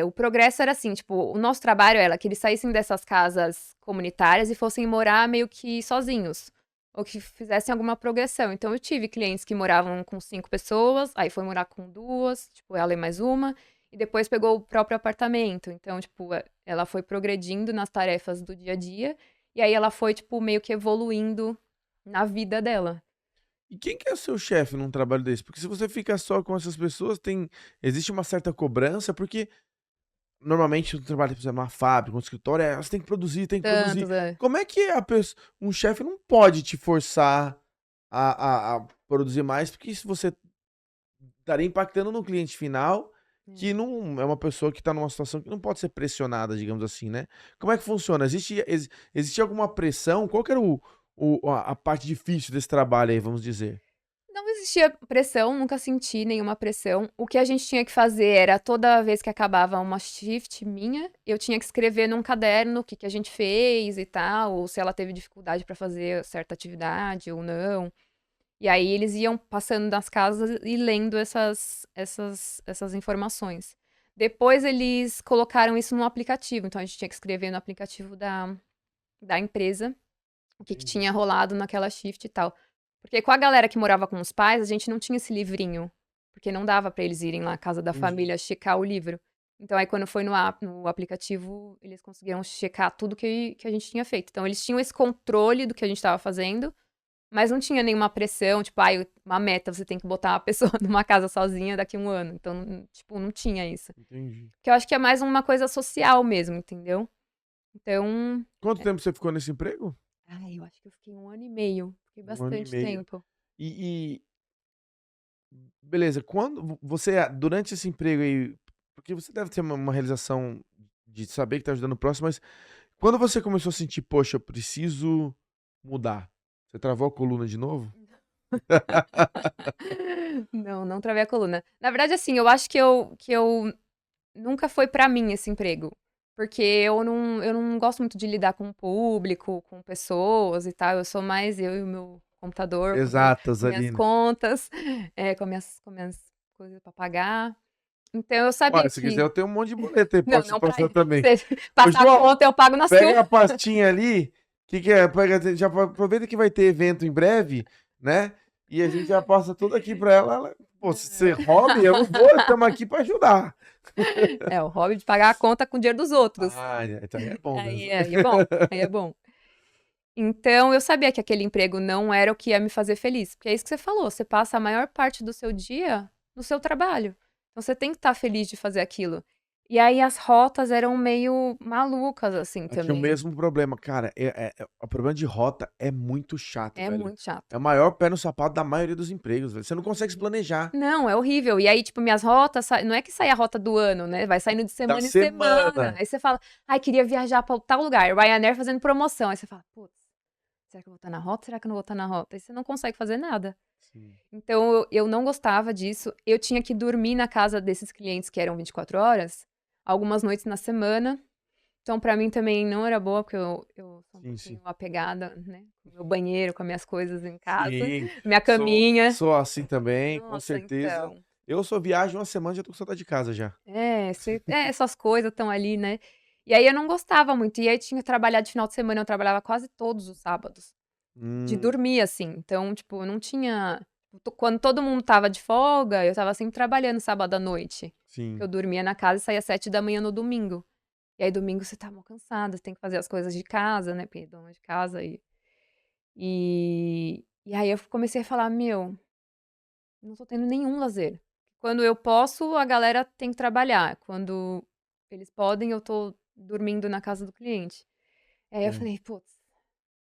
o progresso era assim, tipo, o nosso trabalho era que eles saíssem dessas casas comunitárias e fossem morar meio que sozinhos, ou que fizessem alguma progressão. Então, eu tive clientes que moravam com 5 pessoas, aí foi morar com 2, tipo, ela e mais uma, e depois pegou o próprio apartamento. Então, tipo, ela foi progredindo nas tarefas do dia a dia, e aí ela foi, tipo, meio que evoluindo na vida dela. E quem que é o seu chefe num trabalho desse? Porque se você fica só com essas pessoas, existe uma certa cobrança, porque normalmente no trabalho, por exemplo, numa fábrica, no escritório, você tem que produzir, tem que produzir. Tantos, Como é que um chefe não pode te forçar a produzir mais, porque se você estaria impactando no cliente final, que não é uma pessoa que está numa situação que não pode ser pressionada, digamos assim, né? Como é que funciona? Existe alguma pressão? Qual que era a parte difícil desse trabalho aí, vamos dizer? Não existia pressão, nunca senti nenhuma pressão. O que a gente tinha que fazer era, toda vez que acabava uma shift minha, eu tinha que escrever num caderno o que a gente fez e tal, ou se ela teve dificuldade para fazer certa atividade ou não. E aí eles iam passando nas casas e lendo essas informações. Depois eles colocaram isso no aplicativo, então a gente tinha que escrever no aplicativo da empresa o que Entendi. tinha rolado naquela shift e tal. Porque com a galera que morava com os pais, a gente não tinha esse livrinho. Porque não dava pra eles irem lá na casa da Entendi. família checar o livro. Então aí quando foi no aplicativo, eles conseguiram checar tudo que a gente tinha feito. Então eles tinham esse controle do que a gente tava fazendo, mas não tinha nenhuma pressão, tipo, uma meta, você tem que botar a pessoa numa casa sozinha daqui a um ano. Então, tipo, não tinha isso. Entendi. Porque eu acho que é mais uma coisa social mesmo, entendeu? Então, Quanto tempo você ficou nesse emprego? eu acho que eu fiquei 1 ano e meio. Fiquei 1 ano e bastante meio. tempo. E beleza, quando você, durante esse emprego aí, porque você deve ter uma realização de saber que tá ajudando o próximo, mas quando você começou a sentir, poxa, eu preciso mudar, você travou a coluna de novo? Não travei a coluna. Na verdade, assim, eu acho que eu nunca foi pra mim esse emprego. Porque eu não gosto muito de lidar com o público, com pessoas e tal. Eu sou mais eu e o meu computador, Exatas com minhas ali, né? contas, com minhas coisas pra pagar. Então eu sabia Olha, se quiser que. eu tenho um monte de boleto aí, Não, posso não te pra passar também. você passar a João, conta, eu pago na Pega sua. a pastinha ali, que é? Já aproveita que vai ter evento em breve, né? E a gente já passa tudo aqui pra ela. Pô, se você hobby, eu não vou, estamos aqui pra ajudar. O hobby de pagar a conta com o dinheiro dos outros. Então é bom mesmo. Aí é bom, aí é bom. Então, eu sabia que aquele emprego não era o que ia me fazer feliz. Porque é isso que você falou, você passa a maior parte do seu dia no seu trabalho. Então, você tem que estar feliz de fazer aquilo. E aí as rotas eram meio malucas, assim, Eu tinha o também. mesmo problema, cara. O problema de rota é muito chato, É velho. muito chato. É o maior pé no sapato da maioria dos empregos, velho. Você não consegue se planejar. Não, é horrível. E aí, tipo, minhas rotas, não é que sai a rota do ano, né? Vai saindo de Da semana em semana. Aí você fala, ai, queria viajar pra tal lugar. Ryanair fazendo promoção. Aí você fala, putz, será que eu vou estar na rota? Será que eu não vou estar na rota? Aí você não consegue fazer nada. Sim. Então, eu não gostava disso. Eu tinha que dormir na casa desses clientes que eram 24 horas, algumas noites na semana. Então, pra mim também não era boa, porque eu sou um Sim, sim. pouquinho apegada, né? Com o meu banheiro, com as minhas coisas em casa, Sim. minha caminha. Sou assim também, com Nossa, certeza. então. Eu só viajo uma semana e já tô com saudade de casa já. Essas coisas estão ali, né? E aí eu não gostava muito. E aí tinha que trabalhar de final de semana, eu trabalhava quase todos os sábados. De Hum, dormir, assim. Então, tipo, eu não tinha. Quando todo mundo tava de folga, eu tava sempre trabalhando sábado à noite. sim. Eu dormia na casa e saía às 7 da manhã no domingo. E aí, domingo, você tá mal cansada, você tem que fazer as coisas de casa, né? Porque é dona de casa. E aí eu comecei a falar, meu, não tô tendo nenhum lazer. Quando eu posso, a galera tem que trabalhar. Quando eles podem, eu tô dormindo na casa do cliente. Aí eu É. falei, putz,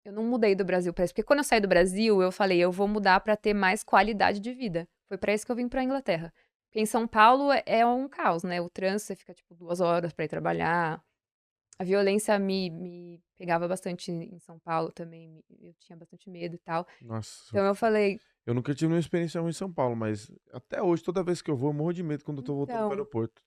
eu não mudei do Brasil pra isso. Porque quando eu saí do Brasil, eu falei, eu vou mudar pra ter mais qualidade de vida. Foi pra isso que eu vim pra Inglaterra. Porque em São Paulo é um caos, né? O trânsito, você fica, tipo, 2 horas pra ir trabalhar. A violência me pegava bastante em São Paulo também. Eu tinha bastante medo e tal. Nossa, Então eu falei, eu nunca tive uma experiência ruim em São Paulo, mas até hoje, toda vez que eu vou, eu morro de medo quando eu tô voltando pro então. aeroporto.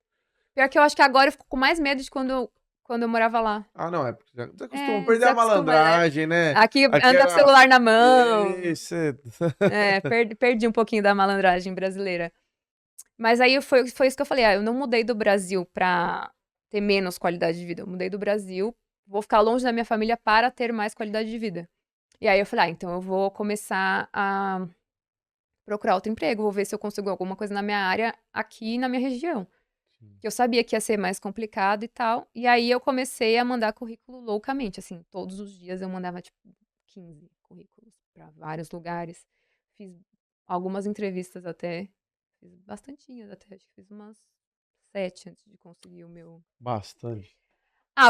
Pior que eu acho que agora eu fico com mais medo de quando eu morava lá. Ah, não, é porque já acostumam perder a Desacostuma, né? malandragem, né? Aqui anda com o Aquela. celular na mão. Isso, Perdi um pouquinho da malandragem brasileira. Mas aí foi isso que eu falei. Eu não mudei do Brasil pra ter menos qualidade de vida. Eu mudei do Brasil, vou ficar longe da minha família para ter mais qualidade de vida. E aí eu falei, então eu vou começar a procurar outro emprego, vou ver se eu consigo alguma coisa na minha área aqui na minha região. Que eu sabia que ia ser mais complicado e tal. E aí eu comecei a mandar currículo loucamente, assim, todos os dias eu mandava, tipo, 15 currículos para vários lugares. Fiz algumas entrevistas até, fiz bastantinhas até, acho que fiz umas 7 antes de conseguir o meu. bastante.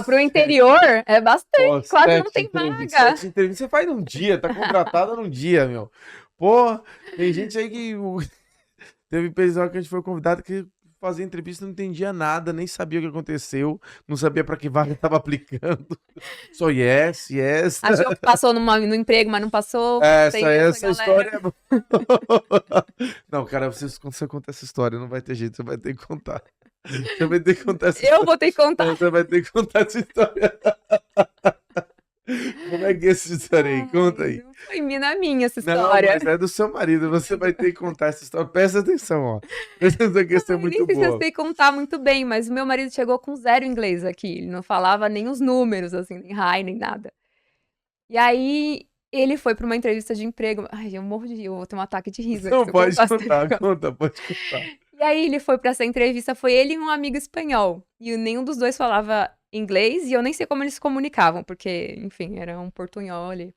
Pro 7. interior é Pô, bastante, quase não 7 tem entrevistas. vaga. 7 entrevistas você faz num dia, tá contratada num dia, meu. Pô, tem gente aí que. Teve episódio que a gente foi convidado que fazia entrevista e não entendia nada, nem sabia o que aconteceu, não sabia pra que vaga tava aplicando. Só yes, yes. Achou que passou no emprego, mas não passou. Tem Essa galera. história é boa. Não, cara, quando você conta essa história, não vai ter jeito, você vai ter que contar. Você vai ter que contar essa Eu história. vou ter que contar. Você vai ter que contar essa história. Como é que é essa história aí? Conta aí. Não foi minha essa Não, história. mas é do seu marido, você vai ter que contar essa história. Presta atenção, ó. Presta atenção que essa é Eu muito nem sei se eu boa. sei contar muito bem, mas o meu marido chegou com 0 inglês aqui. Ele não falava nem os números, assim, nem hi, nem nada. E aí, ele foi pra uma entrevista de emprego. Ai, eu vou ter um ataque de riso. Não, se eu pode contar esse contar, negócio. pode contar. E aí, ele foi pra essa entrevista, foi ele e um amigo espanhol. E nenhum dos dois falava inglês, e eu nem sei como eles se comunicavam, porque, enfim, era um portunhol ali.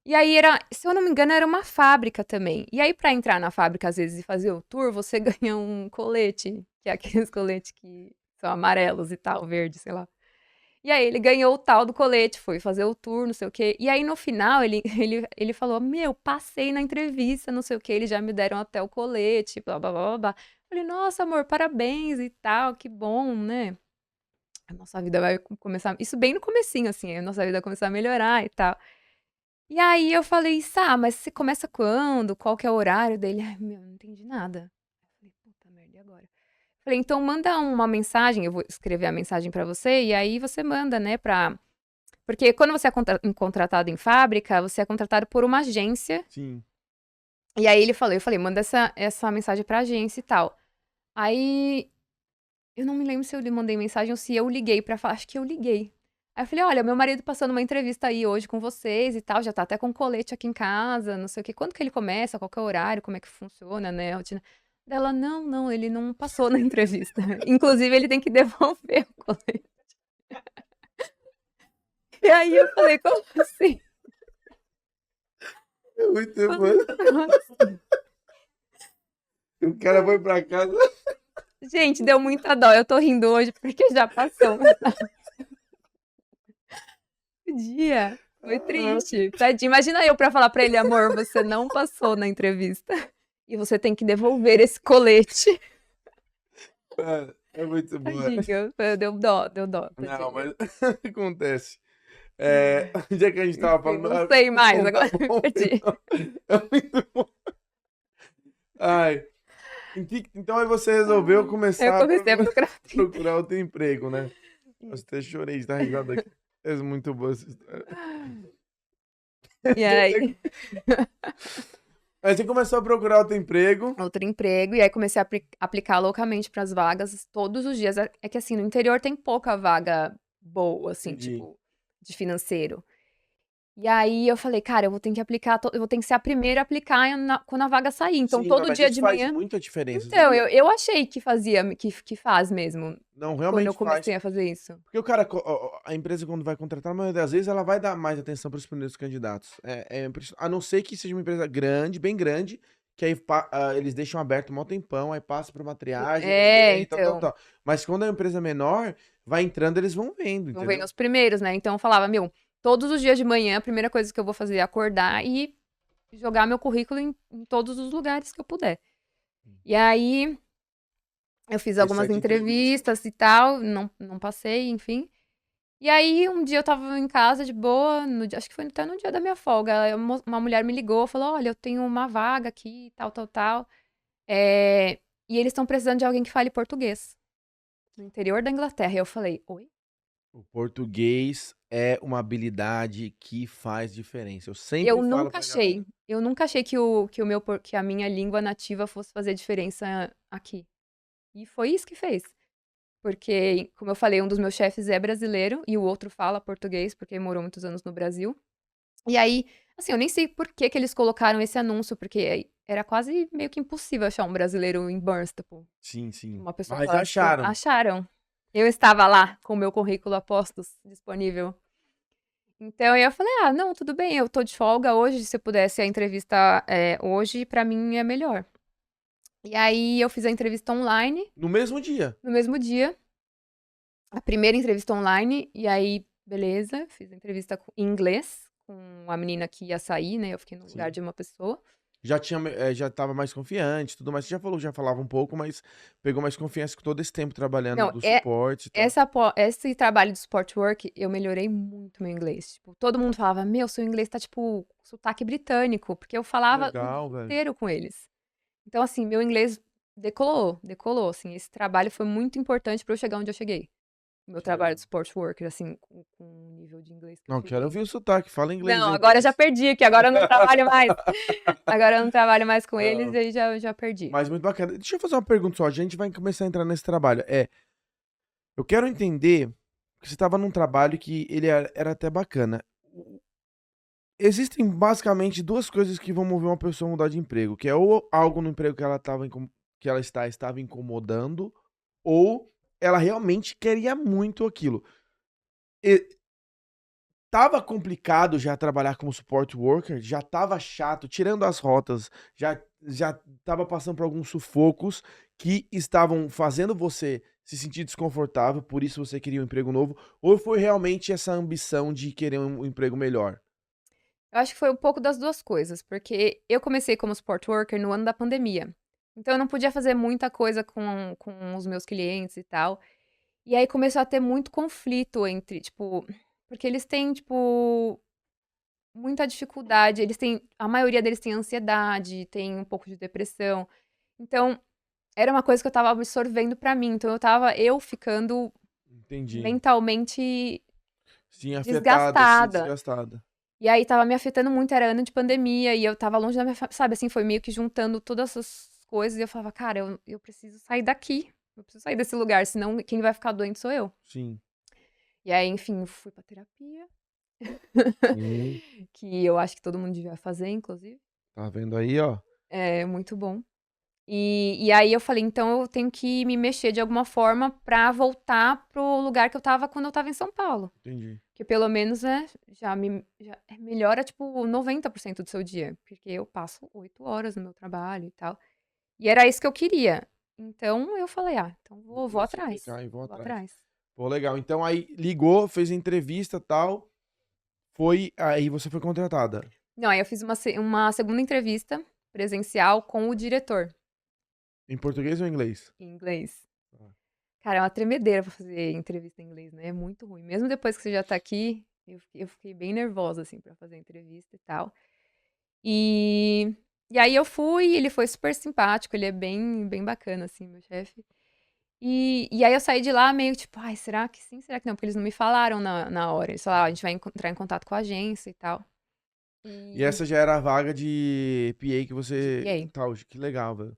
E aí se eu não me engano, era uma fábrica também. E aí, pra entrar na fábrica, às vezes, e fazer o tour, você ganha um colete, que é aqueles coletes que são amarelos e tal, verde, sei lá. E aí, ele ganhou o tal do colete, foi fazer o tour, não sei o quê. E aí, no final, ele falou, meu, passei na entrevista, não sei o quê, eles já me deram até o colete, blá, blá, blá, blá, blá. Falei, nossa, amor, parabéns e tal, que bom, né? A nossa vida vai começar... Isso bem no comecinho, assim, a nossa vida vai começar a melhorar e tal. E aí eu falei, mas você começa quando? Qual que é o horário dele? Ai, meu, não entendi nada. Eu falei, puta merda, e agora? Falei, então manda uma mensagem, eu vou escrever a mensagem pra você, e aí você manda, né, Porque quando você é contratado em fábrica, você é contratado por uma agência. Sim. E aí eu falei, manda essa mensagem pra agência e tal. Aí, eu não me lembro se eu lhe mandei mensagem ou se eu liguei pra falar, acho que eu liguei. Aí eu falei, olha, meu marido passando uma entrevista aí hoje com vocês e tal, já tá até com colete aqui em casa, não sei o quê. Quando que ele começa, qual que é o horário, como é que funciona, né, a rotina? Dela, não, ele não passou na entrevista. Inclusive, ele tem que devolver o colete. E aí eu falei, como assim? É muito bom. Como assim? O cara foi pra casa. Gente, deu muita dó. Eu tô rindo hoje porque já passou o dia. Foi triste. Tadinho. Imagina eu pra falar pra ele, amor, você não passou na entrevista. E você tem que devolver esse colete. É muito boa. Tadinho. Deu dó, Não, tadinho. mas acontece. Onde é que a gente tava Enfim, falando? não sei mais, Bom, agora tá bom, eu perdi. É muito bom. Ai. Então aí você resolveu Eu começar a comecei a procurar. procurar outro emprego, né? Nossa, até chorei de dar risada aqui. É muito boa essa história. E aí, Aí você começou a procurar outro emprego. outro emprego. E aí comecei a aplicar loucamente pras vagas todos os dias. É que assim, no interior tem pouca vaga boa, assim, Entendi. tipo, de financeiro. E aí eu falei, cara, eu vou ter que aplicar, eu vou ter que ser a primeira a aplicar quando a vaga sair. Então, Sim, todo mas dia isso de faz manhã. muita diferença. Então, sabia? eu achei que fazia, que faz mesmo, Não, quando realmente eu faz. comecei a fazer isso. Porque o cara, a empresa, quando vai contratar, a maioria das vezes, ela vai dar mais atenção para os primeiros candidatos. É impressionante. A não ser que seja uma empresa grande, bem grande, que aí eles deixam aberto um mó tempão, aí passa para uma triagem, e tal, Então, tal. Mas quando é uma empresa menor, vai entrando, eles vão vendo, vão ver entendeu? nos primeiros, né? Então eu falava, meu, todos os dias de manhã, a primeira coisa que eu vou fazer é acordar e jogar meu currículo em todos os lugares que eu puder. E aí, eu fiz Fez algumas 7 entrevistas. entrevistas e tal, não passei, enfim. E aí, um dia eu tava em casa de boa, acho que foi até no dia da minha folga. Uma mulher me ligou, falou: Olha, eu tenho uma vaga aqui, tal, tal, tal. E eles estão precisando de alguém que fale português. No interior da Inglaterra. E eu falei: Oi? O português é uma habilidade que faz diferença. Eu sempre Eu falo nunca pra galera. achei. Eu nunca achei que a minha língua nativa fosse fazer diferença aqui. E foi isso que fez. Porque, como eu falei, um dos meus chefes é brasileiro e o outro fala português, porque morou muitos anos no Brasil. E aí, assim, eu nem sei por que que eles colocaram esse anúncio, porque era quase meio que impossível achar um brasileiro em Barnstaple. Sim, sim. Uma pessoa que Mas falasse acharam. acharam. Eu estava lá com o meu currículo a postos disponível. Então eu falei, não, tudo bem, eu tô de folga hoje, se eu pudesse a entrevista hoje, pra mim é melhor. E aí eu fiz a entrevista online, No mesmo dia. no mesmo dia, a primeira entrevista online, e aí, beleza, fiz a entrevista em inglês, com a menina que ia sair, né, eu fiquei no lugar Sim. de uma pessoa. Já tava mais confiante, tudo mais. Você já falou, já falava um pouco, mas pegou mais confiança com todo esse tempo trabalhando Não, do suporte e tal. esse trabalho de support work, eu melhorei muito meu inglês. Tipo, todo mundo falava, meu, seu inglês tá, tipo, sotaque britânico, porque eu falava o Legal, dia velho. inteiro com eles. Então, assim, meu inglês decolou, assim. Esse trabalho foi muito importante pra eu chegar onde eu cheguei. O meu Que trabalho legal. de support worker, assim, com o nível de inglês que eu Não, quero cheguei. ouvir o sotaque. Fala inglês Não, aí. agora eu já perdi, que agora eu não trabalho mais. Agora eu não trabalho mais com Não. eles e aí já perdi. Mas muito bacana. Deixa eu fazer uma pergunta só. A gente vai começar a entrar nesse trabalho. Eu quero entender que você estava num trabalho que ele era até bacana. Existem basicamente duas coisas que vão mover uma pessoa a mudar de emprego, que é ou algo no emprego que ela estava incomodando, ou ela realmente queria muito aquilo. E tava complicado já trabalhar como support worker, já tava chato, tirando as rotas, já tava passando por alguns sufocos que estavam fazendo você se sentir desconfortável, por isso você queria um emprego novo, ou foi realmente essa ambição de querer um emprego melhor? Eu acho que foi um pouco das duas coisas, porque eu comecei como support worker no ano da pandemia. Então eu não podia fazer muita coisa com os meus clientes e tal. E aí começou a ter muito conflito entre, tipo, porque eles têm, tipo, muita dificuldade, a maioria deles tem ansiedade, tem um pouco de depressão. Então, era uma coisa que eu estava absorvendo pra mim, então eu ficando Entendi. mentalmente Sim, afetada, sim, desgastada. desgastada. E aí estava me afetando muito, era ano de pandemia, e eu estava longe da minha família, sabe, assim, foi meio que juntando todas essas coisas, e eu falava, cara, eu preciso sair daqui, eu preciso sair desse lugar, senão quem vai ficar doente sou eu. Sim. E aí, enfim, fui pra terapia, Sim. que eu acho que todo mundo devia fazer, inclusive. Tá vendo aí, ó? É muito bom. E aí eu falei, então eu tenho que me mexer de alguma forma pra voltar pro lugar que eu tava quando eu tava em São Paulo. Entendi. Que pelo menos, né, já melhora, tipo, 90% do seu dia. Porque eu passo 8 horas no meu trabalho e tal. E era isso que eu queria. Então eu falei, então vou atrás. Diversificar e vou Vou atrás. atrás. Pô, legal. Então aí ligou, fez a entrevista e tal. Aí você foi contratada. Não, aí eu fiz uma segunda entrevista presencial com o diretor, Em português ou em inglês? em inglês. Ah. Cara, é uma tremedeira pra fazer entrevista em inglês, né? É muito ruim. Mesmo depois que você já tá aqui, eu fiquei bem nervosa, assim, pra fazer a entrevista e tal. E aí eu fui, ele foi super simpático, ele é bem bacana, assim, meu chefe. E aí eu saí de lá meio tipo, ai, será que sim, será que não? Porque eles não me falaram na hora. Eles falaram, a gente vai entrar em contato com a agência e tal. E E essa já era a vaga de PA que você. GPA. Tal, que legal, velho.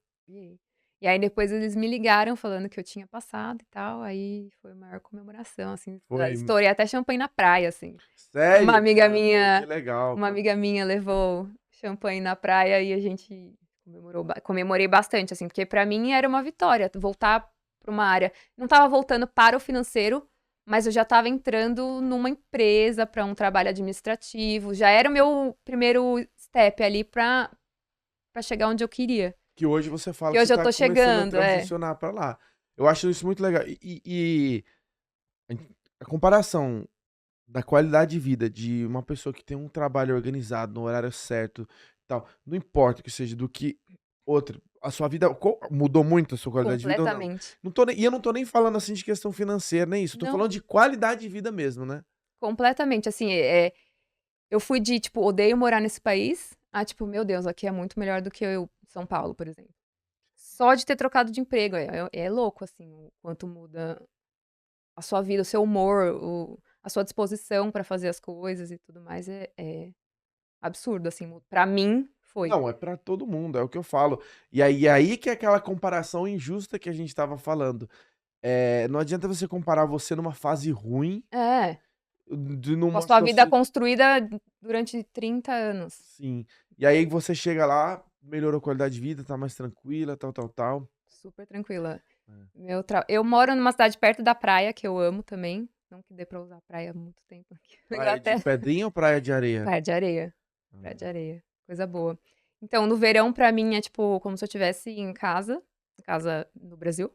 E aí depois eles me ligaram falando que eu tinha passado e tal. Aí foi a maior comemoração, assim. Foi. Estourei até champanhe na praia, assim. Sério? Uma amiga Cara? Pô, minha, que legal. uma amiga minha levou champanhe na praia e a gente comemorei bastante, assim, porque pra mim era uma vitória voltar pra uma área. Não tava voltando para o financeiro, mas eu já tava entrando numa empresa pra um trabalho administrativo. Já era o meu primeiro step ali pra chegar onde eu queria. Que hoje você fala Que que hoje você eu tá tô começando a chegando, transicionar pra lá. Eu acho isso muito legal. E a comparação da qualidade de vida de uma pessoa que tem um trabalho organizado, no horário certo e tal, não importa que seja do que outra. A sua vida mudou muito a sua qualidade de vida ou não? Completamente. E eu não tô nem falando assim de questão financeira, nem isso. Eu tô falando Não, de qualidade de vida mesmo, né? completamente. Assim, eu fui de, tipo, odeio morar nesse país, a, tipo, meu Deus, aqui é muito melhor do que eu, São Paulo, por exemplo. Só de ter trocado de emprego. É louco, assim, o quanto muda a sua vida, o seu humor, a sua disposição pra fazer as coisas e tudo mais. É absurdo, assim. Pra mim, foi. Não, é pra todo mundo, é o que eu falo. E aí que é aquela comparação injusta que a gente tava falando. Não adianta você comparar você numa fase ruim É. de Com a numa sua vida situação. construída durante 30 anos. Sim. E aí você chega lá, melhorou a qualidade de vida, tá mais tranquila, tal, tal, tal. Super tranquila. É. Eu moro numa cidade perto da praia, que eu amo também. Não que dê pra usar praia há muito tempo aqui na Praia de Inglaterra. pedrinha ou praia de areia? Praia de areia. Praia de Ah, areia. Coisa boa. Então, no verão, pra mim, é tipo como se eu estivesse em casa no Brasil.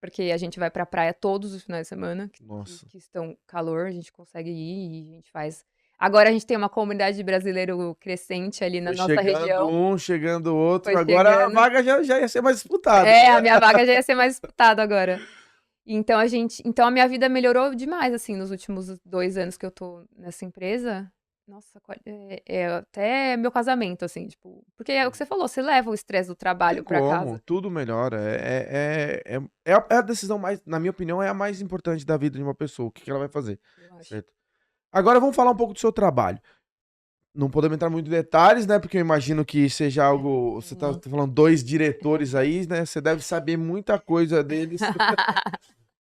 Porque a gente vai pra praia todos os finais de semana, nossa. que estão calor, a gente consegue ir e a gente faz. Agora a gente tem uma comunidade de brasileiro crescente ali na Foi nossa chegando região. um, chegando outro. Foi Agora a chegando. vaga já ia ser mais disputada. A minha vaga já ia ser mais disputada agora. Então a minha vida melhorou demais, assim, nos últimos 2 anos que eu tô nessa empresa. Nossa, é até meu casamento, assim, tipo, porque é o que você falou, você leva o estresse do Tem trabalho pra como, casa. tudo melhora. É a decisão mais, na minha opinião, é a mais importante da vida de uma pessoa. O que ela vai fazer, Eu acho. certo? Agora vamos falar um pouco do seu trabalho. Não podemos entrar muito em detalhes, né? Porque eu imagino que seja algo. Você tá falando 2 diretores aí, né? Você deve saber muita coisa deles.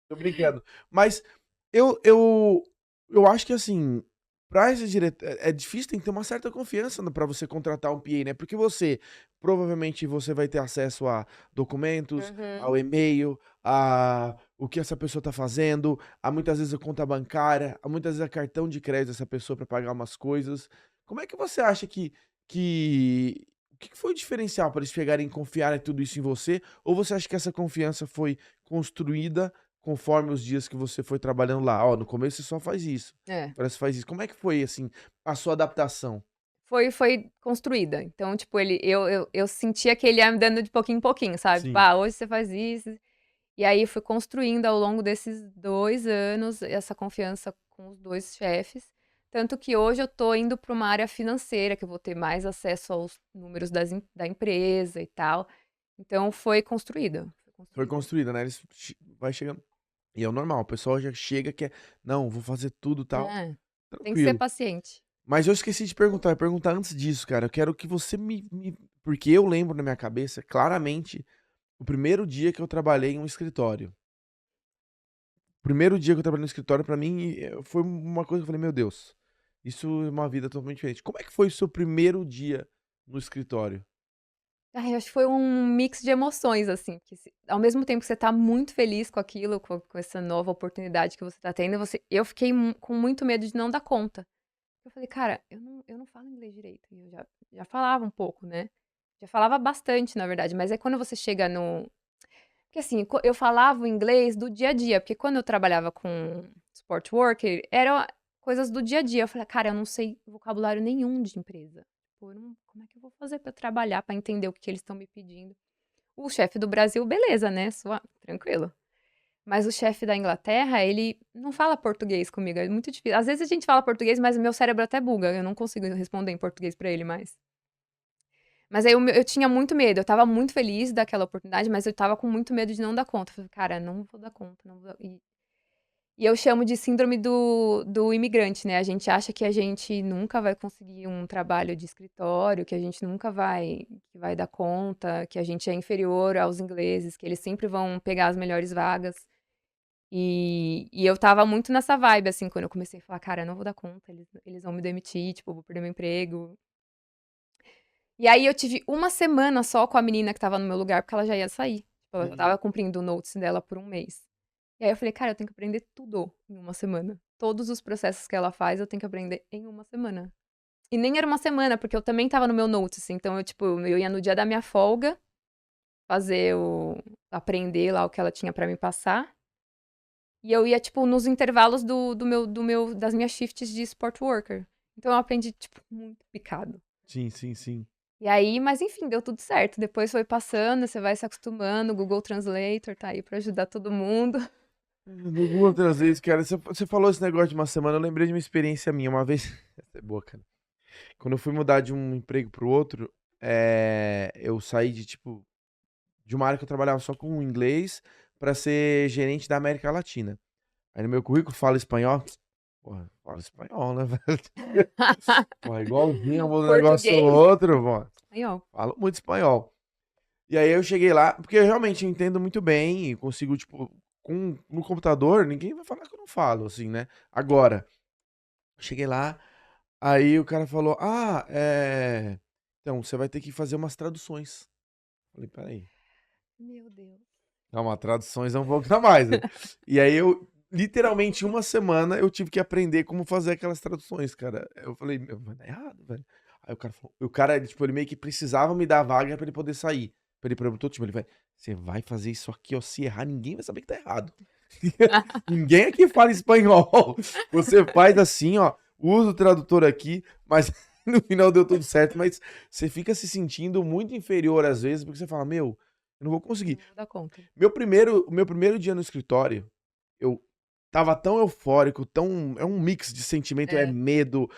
Tô brincando. Mas eu, eu, eu acho que assim, pra esse diretor. É difícil, tem que ter uma certa confiança pra você contratar um PA, né? Porque provavelmente você vai ter acesso a documentos, Uhum. ao e-mail, a o que essa pessoa tá fazendo, a muitas vezes a conta bancária, a muitas vezes a cartão de crédito dessa pessoa pra pagar umas coisas. Como é que você acha que o que foi o diferencial para eles chegarem e confiarem tudo isso em você? Ou você acha que essa confiança foi construída conforme os dias que você foi trabalhando lá? Ó, no começo você só faz isso, É. agora você faz isso. Como é que foi, assim, a sua adaptação? Foi construída. Então, tipo, eu sentia que ele ia me dando de pouquinho em pouquinho, sabe? Tipo, Sim. hoje você faz isso. E aí fui construindo ao longo desses 2 anos essa confiança com os 2 chefes. Tanto que hoje eu tô indo para uma área financeira, que eu vou ter mais acesso aos números da empresa e tal. Então foi construída. Foi Foi construída. construída, né? Vai chegando. E é o normal, o pessoal já chega que é, não, vou fazer tudo tal, É, tem que ser tranquilo. paciente. Mas eu esqueci de perguntar, eu ia perguntar antes disso, cara. Eu quero que você porque eu lembro na minha cabeça claramente o primeiro dia que eu trabalhei em um escritório. O primeiro dia que eu trabalhei no escritório, pra mim, foi uma coisa que eu falei, meu Deus, isso é uma vida totalmente diferente. Como é que foi o seu primeiro dia no escritório? Ai, eu acho que foi um mix de emoções, assim, porque ao mesmo tempo que você tá muito feliz com aquilo, com essa nova oportunidade que você tá tendo, eu fiquei com muito medo de não dar conta. Eu falei: "Cara, eu não falo inglês direito", e eu já falava um pouco, né, já falava bastante, na verdade, mas aí quando você chega no Porque assim, eu falava o inglês do dia a dia, porque quando eu trabalhava com support worker, eram coisas do dia a dia. Eu falei, cara, eu não sei vocabulário nenhum de empresa. Tipo, como é que eu vou fazer pra trabalhar, pra entender o que eles estão me pedindo? O chefe do Brasil, beleza, né? Tranquilo. Mas o chefe da Inglaterra, ele não fala português comigo, é muito difícil. Às vezes a gente fala português, mas o meu cérebro até buga, eu não consigo responder em português pra ele mais. Mas aí eu tinha muito medo, eu tava muito feliz daquela oportunidade, mas eu tava com muito medo de não dar conta. Eu falei, cara, não vou dar conta, não vou... E eu chamo de síndrome do imigrante, né? A gente acha que a gente nunca vai conseguir um trabalho de escritório, que a gente nunca vai dar conta, que a gente é inferior aos ingleses, que eles sempre vão pegar as melhores vagas. E eu tava muito nessa vibe, assim, quando eu comecei a falar, cara, eu não vou dar conta, eles vão me demitir, tipo, eu vou perder meu emprego. E aí eu tive uma semana só com a menina que tava no meu lugar, porque ela já ia sair. Tipo, ela tava cumprindo o notice dela por um mês. E aí eu falei, cara, eu tenho que aprender tudo em uma semana. Todos os processos que ela faz, eu tenho que aprender em uma semana. E nem era uma semana, porque eu também tava no meu notice. Então, eu ia no dia da minha folga aprender lá o que ela tinha pra me passar. E eu ia, tipo, nos intervalos das minhas shifts de support worker. Então eu aprendi, tipo, muito picado. Sim, sim, sim. E aí, mas enfim, deu tudo certo. Depois foi passando, você vai se acostumando, o Google Translator tá aí pra ajudar todo mundo. No Google outras vezes, cara, você falou esse negócio de uma semana, eu lembrei de uma experiência minha. Uma vez. Essa é boa, cara. Quando eu fui mudar de um emprego pro outro, eu saí de uma área que eu trabalhava só com inglês pra ser gerente da América Latina. Aí no meu currículo fala espanhol. Porra, fala espanhol, né, velho? Porra, igualzinho, um negócio ou Português, outro, pô. espanhol. Falo muito espanhol. E aí eu cheguei lá, porque eu realmente entendo muito bem e consigo, tipo, no computador, ninguém vai falar que eu não falo, assim, né? Agora, cheguei lá, aí o cara falou, então, você vai ter que fazer umas traduções. Falei, peraí. Meu Deus. Calma, traduções é um pouco a mais, né? E aí literalmente, uma semana, eu tive que aprender como fazer aquelas traduções, cara. Eu falei, meu, vai dar errado, velho. Aí o cara falou, tipo, ele meio que precisava me dar a vaga pra ele poder sair. Ele perguntou, tipo, você vai fazer isso aqui, ó, se errar, ninguém vai saber que tá errado. Ninguém aqui fala espanhol. Você faz assim, ó, usa o tradutor aqui, mas no final deu tudo certo, mas você fica se sentindo muito inferior às vezes, porque você fala, meu, eu não vou conseguir. Não vou dar conta. O meu primeiro dia no escritório, eu tava tão eufórico, é um mix de sentimento, É. medo,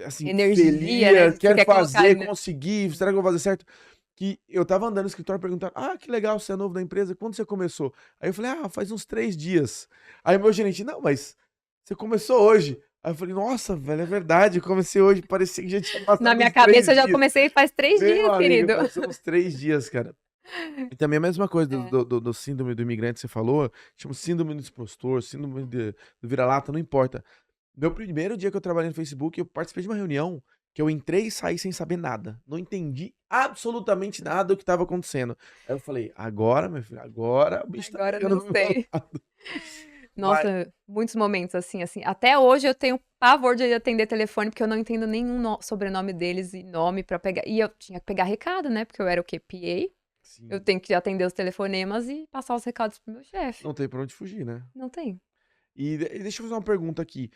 assim, Energia, né? feliz, Que você quero quer colocar, fazer, né? conseguir, será que eu vou fazer certo? Que eu tava andando no escritório perguntando, que legal, você é novo da empresa, quando você começou? Aí eu falei, faz uns 3 dias. Aí meu gerente, não, mas você começou hoje. Aí eu falei, nossa, velho, é verdade, eu comecei hoje, parecia que já tinha passado Na minha uns 3 cabeça eu já dias. comecei faz 3 Meu dias, amigo, querido. passou uns 3 dias, cara. E também a mesma coisa É. do síndrome do imigrante que você falou, chama síndrome do impostor, síndrome do vira-lata, não importa. Meu primeiro dia que eu trabalhei no Facebook, eu participei de uma reunião que eu entrei e saí sem saber nada. Não entendi absolutamente nada do que estava acontecendo. Aí eu falei, agora, meu filho, agora o bicho tá Agora pegando não no meu sei. lado. Mas, Nossa, muitos momentos assim. Até hoje eu tenho pavor de atender telefone, porque eu não entendo nenhum sobrenome deles e nome pra pegar. E eu tinha que pegar recado, né? Porque eu era o quê? PA. Eu sim, tenho que atender os telefonemas e passar os recados pro meu chefe. não tem pra onde fugir, né? Não tem. E deixa eu fazer uma pergunta aqui.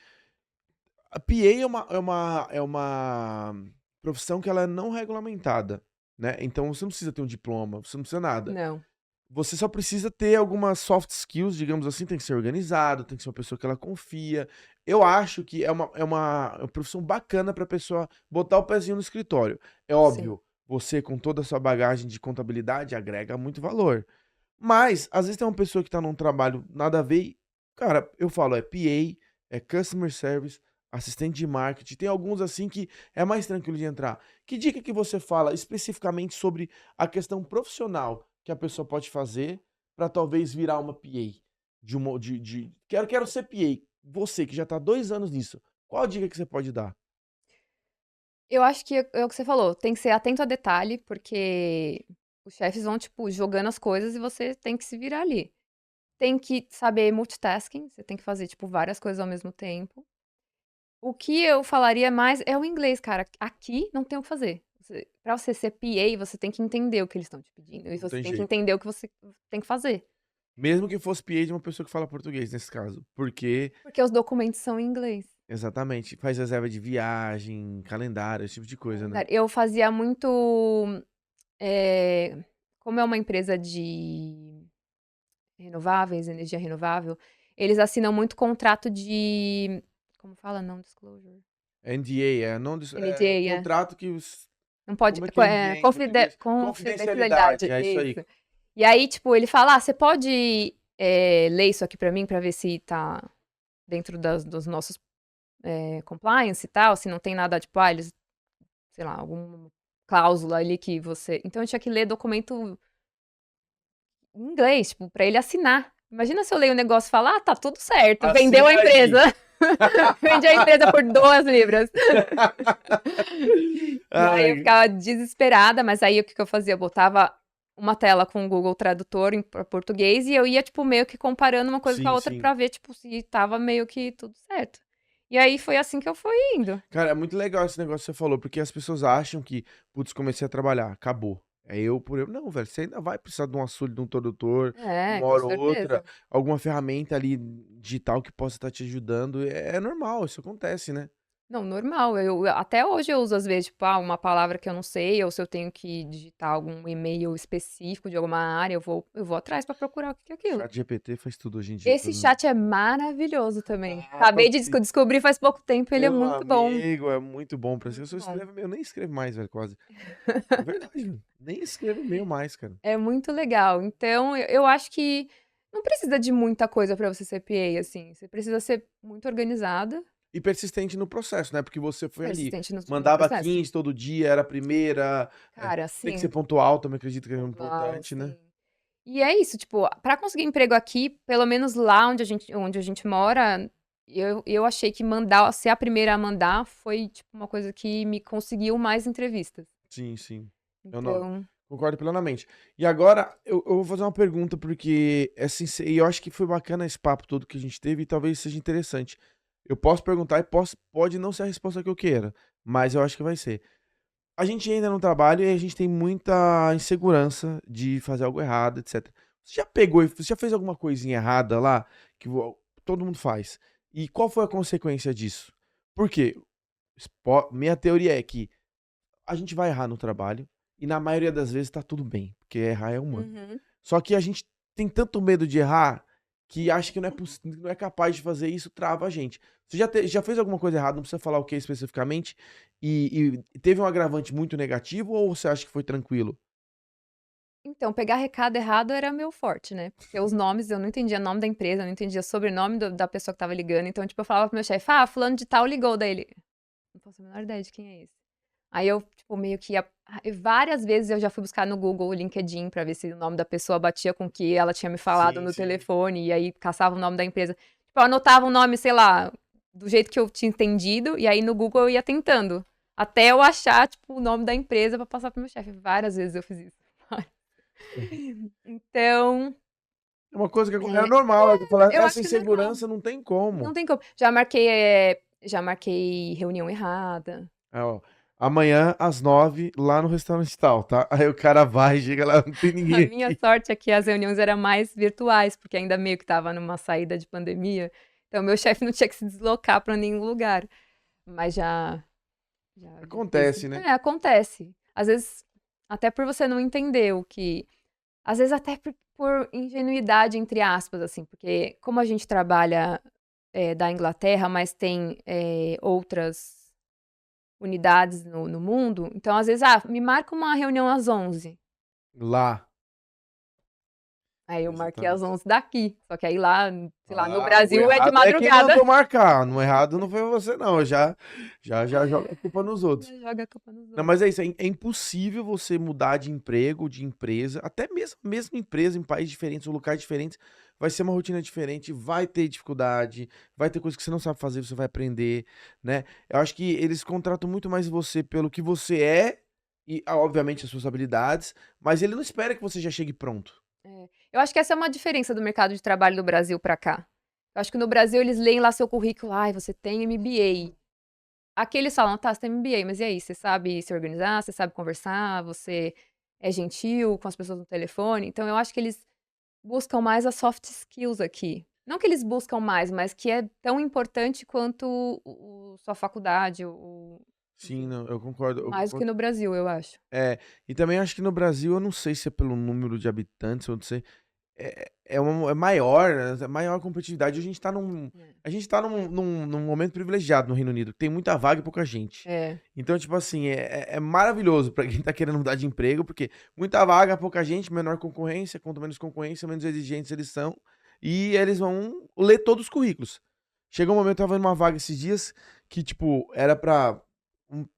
A PA é uma profissão que ela é não regulamentada, né? Então você não precisa ter um diploma, você não precisa nada. Não. Você só precisa ter algumas soft skills, digamos assim, tem que ser organizado, tem que ser uma pessoa que ela confia. Eu acho que é uma profissão bacana pra pessoa botar o pezinho no escritório. É Sim. óbvio, você com toda a sua bagagem de contabilidade agrega muito valor. Mas, às vezes tem uma pessoa que tá num trabalho nada a ver e, cara, eu falo, é PA, é Customer Service, assistente de marketing, tem alguns assim que é mais tranquilo de entrar. Que dica que você fala especificamente sobre a questão profissional que a pessoa pode fazer para talvez virar uma PA? Quero ser PA. Você que já tá 2 anos nisso, qual a dica que você pode dar? Eu acho que é o que você falou, tem que ser atento a detalhe, porque os chefes vão, tipo, jogando as coisas e você tem que se virar ali. Tem que saber multitasking, você tem que fazer, tipo, várias coisas ao mesmo tempo. O que eu falaria mais é o inglês, cara. Aqui não tem o que fazer. Pra você ser PA, você tem que entender o que eles estão te pedindo. E Não você tem tem que jeito. entender o que você tem que fazer. Mesmo que fosse PA de uma pessoa que fala português, nesse caso. Porque, Porque os documentos são em inglês. exatamente, faz reserva de viagem, calendário, esse tipo de coisa, né? Eu fazia muito. eh, Como é uma empresa de renováveis, energia renovável, eles assinam muito contrato de. Como fala? Não disclosure. NDA, não, NDA, é. contrato que os. Não pode. Como é que é NDA em português? Confidencialidade. Confidencialidade, é isso aí. Isso. E aí, tipo, ele fala: você pode ler isso aqui pra mim pra ver se tá dentro dos nossos compliance e tal, se não tem nada, tipo, eles, sei lá, alguma cláusula ali que você. Então eu tinha que ler documento em inglês, tipo, pra ele assinar. Imagina se eu leio o negócio e falar, tá tudo certo, Assina vendeu a aí. empresa. Vendi a empresa por 2 libras. E aí eu Ai, ficava desesperada, mas aí o que eu fazia? Eu botava uma tela com o Google Tradutor pra português e eu ia, tipo, meio que comparando uma coisa com a sim, outra sim. pra ver, tipo, se tava meio que tudo certo. E aí foi assim que eu fui indo. Cara, é muito legal esse negócio que você falou, porque as pessoas acham que, putz, comecei a trabalhar, acabou. É eu por eu. Não, velho, você ainda vai precisar de um auxílio de um tradutor, É, uma com hora ou outra, certeza. alguma ferramenta ali digital que possa estar te ajudando. É normal, isso acontece, né? Não, normal. Até hoje eu uso, às vezes, tipo, uma palavra que eu não sei, ou se eu tenho que digitar algum e-mail específico de alguma área, eu vou atrás pra procurar o que é aquilo. Chat GPT faz tudo hoje em dia. Esse chat é maravilhoso também. Ah, Acabei de descobrir faz pouco tempo, ele é meu muito bom. amigo, é muito bom pra você. Eu Muito só bom. escrevo e-mail, eu nem escrevo mais, velho, quase. É verdade, velho. Nem escrevo e-mail mais, cara. É muito legal. Então, eu acho que não precisa de muita coisa pra você ser PA, assim. Você precisa ser muito organizada, E persistente no processo, né? Porque você foi ali, persistente no mandava processo. 15 todo dia, era a primeira. Cara, Tem que ser sim. pontual, também acredito que é Pontual, importante, né? sim. E é isso, tipo, pra conseguir emprego aqui, pelo menos lá onde a gente mora, eu achei que ser a primeira a mandar foi, tipo, uma coisa que me conseguiu mais entrevistas. Sim, sim. Eu não, Então, concordo plenamente. E agora, eu vou fazer uma pergunta, porque é sincero, e eu acho que foi bacana esse papo todo que a gente teve e talvez seja interessante. Eu posso perguntar e pode não ser a resposta que eu queira, mas eu acho que vai ser. A gente ainda no trabalho e a gente tem muita insegurança de fazer algo errado, etc. Você já fez alguma coisinha errada lá que todo mundo faz? E qual foi a consequência disso? Por quê? Minha teoria é que a gente vai errar no trabalho e na maioria das vezes tá tudo bem, porque errar é humano. uhum. Só que a gente tem tanto medo de errar que acha que não é capaz de fazer isso, trava a gente. Você já fez alguma coisa errada, não precisa falar o que especificamente, e teve um agravante muito negativo ou você acha que foi tranquilo? Então, pegar recado errado era meu forte, né? Porque os nomes, eu não entendia o nome da empresa, eu não entendia o sobrenome da pessoa que tava ligando. Então, tipo, eu falava pro meu chefe, fulano de tal ligou, daí ele. Não faço a menor ideia de quem é esse. Aí eu, tipo, meio que ia. Várias vezes eu já fui buscar no Google o LinkedIn pra ver se o nome da pessoa batia com o que ela tinha me falado Sim, no sim. telefone, e aí caçava o nome da empresa. Tipo, eu anotava o nome, sei lá, do jeito que eu tinha entendido, e aí no Google eu ia tentando. Até eu achar, tipo, o nome da empresa pra passar pro meu chefe. Várias vezes eu fiz isso. Então, É uma coisa que é é, normal, é que falar, eu essa acho que é normal. insegurança não tem Não como. tem como. Já marquei reunião errada. É, ó, amanhã às 9 lá no restaurante tal, tá? Aí o cara vai, chega lá, não tem A ninguém minha aqui. sorte é que as reuniões eram mais virtuais, porque ainda meio que estava numa saída de pandemia. Então, meu chefe não tinha que se deslocar para nenhum lugar. Mas já fiz. Acontece, né? Acontece. Às vezes, até por você não entender o que. Às vezes, até por ingenuidade, entre aspas, assim, porque como a gente trabalha da Inglaterra, mas tem outras unidades no mundo, então, às vezes, me marca uma reunião às 11. Lá. Aí eu marquei às Exatamente. 11 daqui. Só que aí lá, sei lá, no O Brasil é de errado é quem madrugada. mandou marcar. No errado não foi você, não. Já joga a culpa nos outros. Já joga a culpa nos Não, outros. mas é isso. É impossível você mudar de emprego, de empresa, até mesmo empresa em países diferentes ou locais diferentes. Vai ser uma rotina diferente, vai ter dificuldade, vai ter coisa que você não sabe fazer, você vai aprender, né? Eu acho que eles contratam muito mais você pelo que você é e, obviamente, as suas habilidades, mas ele não espera que você já chegue pronto. Eu acho que essa é uma diferença do mercado de trabalho do Brasil pra cá. Eu acho que no Brasil eles leem lá seu currículo, ai, você tem MBA. Aqui eles falam, tá, você tem MBA, mas e aí? Você sabe se organizar? Você sabe conversar? Você é gentil com as pessoas no telefone? Então, eu acho que eles buscam mais as soft skills aqui. Não que eles buscam mais, mas que é tão importante quanto sua faculdade, Sim, enfim, não, eu concordo. Eu mais do que concordo. no Brasil, eu acho. E também acho que no Brasil, eu não sei se é pelo número de habitantes, eu não sei. É maior, né? É maior competitividade. A gente tá num momento privilegiado no Reino Unido. Tem muita vaga e pouca gente. É. Então, tipo assim, é maravilhoso pra quem tá querendo mudar de emprego, porque muita vaga, pouca gente, menor concorrência, quanto menos concorrência, menos exigentes eles são. E eles vão ler todos os currículos. Chegou um momento, eu tava vendo uma vaga esses dias, que, tipo, era pra.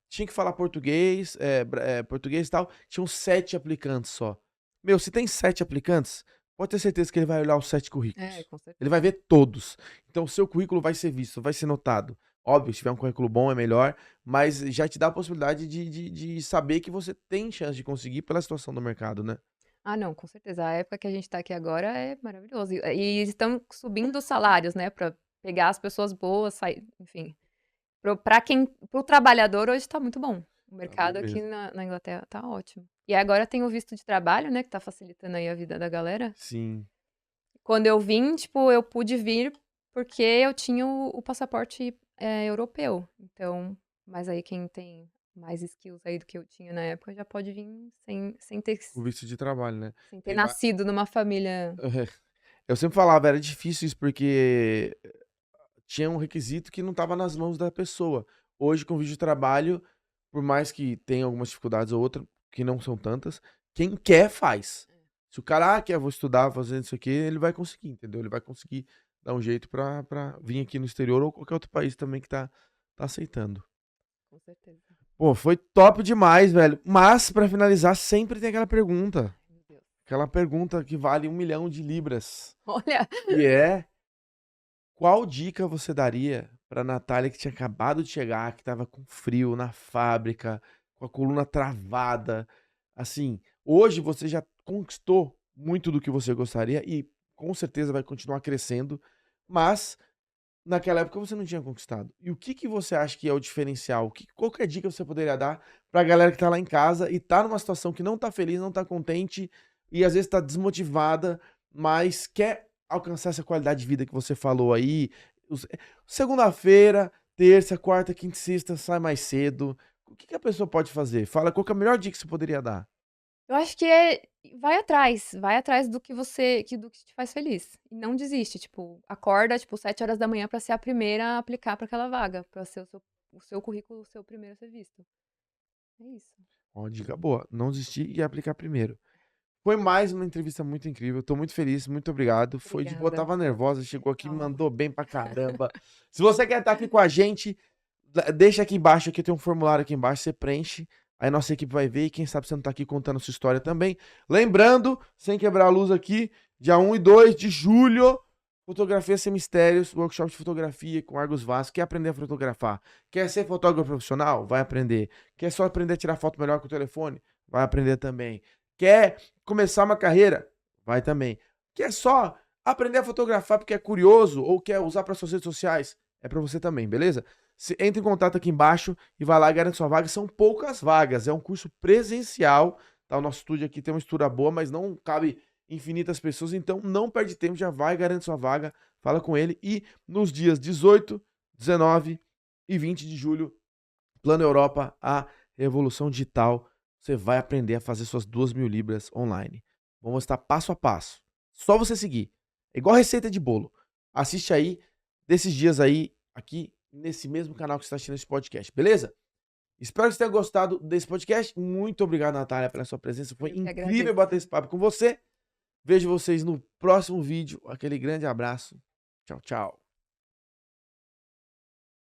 Tinha que falar português, português e tal. Tinham 7 aplicantes só. Meu, se tem 7 aplicantes, pode ter certeza que ele vai olhar os 7 currículos. Com certeza. Ele vai ver todos. Então, o seu currículo vai ser visto, vai ser notado. Óbvio, se tiver um currículo bom é melhor, mas já te dá a possibilidade de saber que você tem chance de conseguir pela situação do mercado, né? Ah, não, com certeza. A época que a gente tá aqui agora é maravilhoso. E estão subindo os salários, né, pra pegar as pessoas boas, sair, enfim. Pro trabalhador hoje tá muito bom. O mercado bom aqui mesmo. na Inglaterra tá ótimo. E agora tem o visto de trabalho, né, que tá facilitando aí a vida da galera. Sim. Quando eu vim, tipo, eu pude vir porque eu tinha o passaporte europeu. Então, mas aí quem tem mais skills aí do que eu tinha na época já pode vir sem ter, O visto de trabalho, né? sem ter Tem nascido numa família. Eu sempre falava, era difícil isso porque tinha um requisito que não estava nas mãos da pessoa. Hoje, com visto de trabalho, por mais que tenha algumas dificuldades ou outras, que não são tantas, quem quer faz. Se o cara quer, vou estudar, fazer isso aqui, ele vai conseguir, entendeu? Ele vai conseguir dar um jeito pra vir aqui no exterior ou qualquer outro país também que tá aceitando. Com certeza. Pô, foi top demais, velho. Mas, pra finalizar, sempre tem aquela pergunta. Ai, meu Deus. Aquela pergunta que vale 1 milhão de libras. Olha, E é: qual dica você daria pra Natália que tinha acabado de chegar, que tava com frio na fábrica, com a coluna travada? Assim, hoje você já conquistou muito do que você gostaria e com certeza vai continuar crescendo, mas naquela época você não tinha conquistado. E o que que você acha que é o diferencial? Qual que é a dica que você poderia dar pra galera que tá lá em casa e tá numa situação que não tá feliz, não tá contente e às vezes tá desmotivada, mas quer alcançar essa qualidade de vida que você falou aí? Segunda-feira, terça, quarta, quinta e sexta, sai mais cedo. O que que a pessoa pode fazer? Fala, qual que é a melhor dica que você poderia dar? eu acho que vai atrás do que do que te faz feliz. E não desiste, tipo, acorda, tipo, 7 horas da manhã pra ser a primeira a aplicar pra aquela vaga, pra ser o seu currículo ser o primeiro a ser visto. É isso. Ó, dica boa. Não desistir e aplicar primeiro. Foi mais uma entrevista muito incrível. Tô muito feliz, muito obrigado. Foi de boa, Obrigada. tava nervosa, chegou aqui, Tava. mandou bem pra caramba. Se você quer estar aqui com a gente, deixa aqui embaixo, aqui tem um formulário aqui embaixo, você preenche. Aí nossa equipe vai ver e quem sabe você não tá aqui contando sua história também. Lembrando, sem quebrar a luz aqui, dia 1 e 2 de julho, Fotografia Sem Mistérios, workshop de fotografia com Argus Vaz. Quer aprender a fotografar? Quer ser fotógrafo profissional? Vai aprender. Quer só aprender a tirar foto melhor com o telefone? Vai aprender também. Quer começar uma carreira? Vai também. Quer só aprender a fotografar porque é curioso ou quer usar para suas redes sociais? É para você também, beleza? Entre em contato aqui embaixo e vai lá e garante sua vaga. São poucas vagas, é um curso presencial. Tá? O nosso estúdio aqui tem uma estrutura boa, mas não cabe infinitas pessoas, então não perde tempo, já vai, garante sua vaga, fala com ele. E nos dias 18, 19 e 20 de julho, Plano Europa, a revolução digital. Você vai aprender a fazer suas 2.000 libras online. Vou mostrar passo a passo. Só você seguir. É igual receita de bolo. Assiste aí, desses dias aí, aqui, nesse mesmo canal que você está assistindo esse podcast, beleza? Espero que você tenha gostado desse podcast. Muito obrigado, Natália, pela sua presença. Foi Eu que incrível agradeço. bater esse papo com você. Vejo vocês no próximo vídeo. Aquele grande abraço. Tchau, tchau.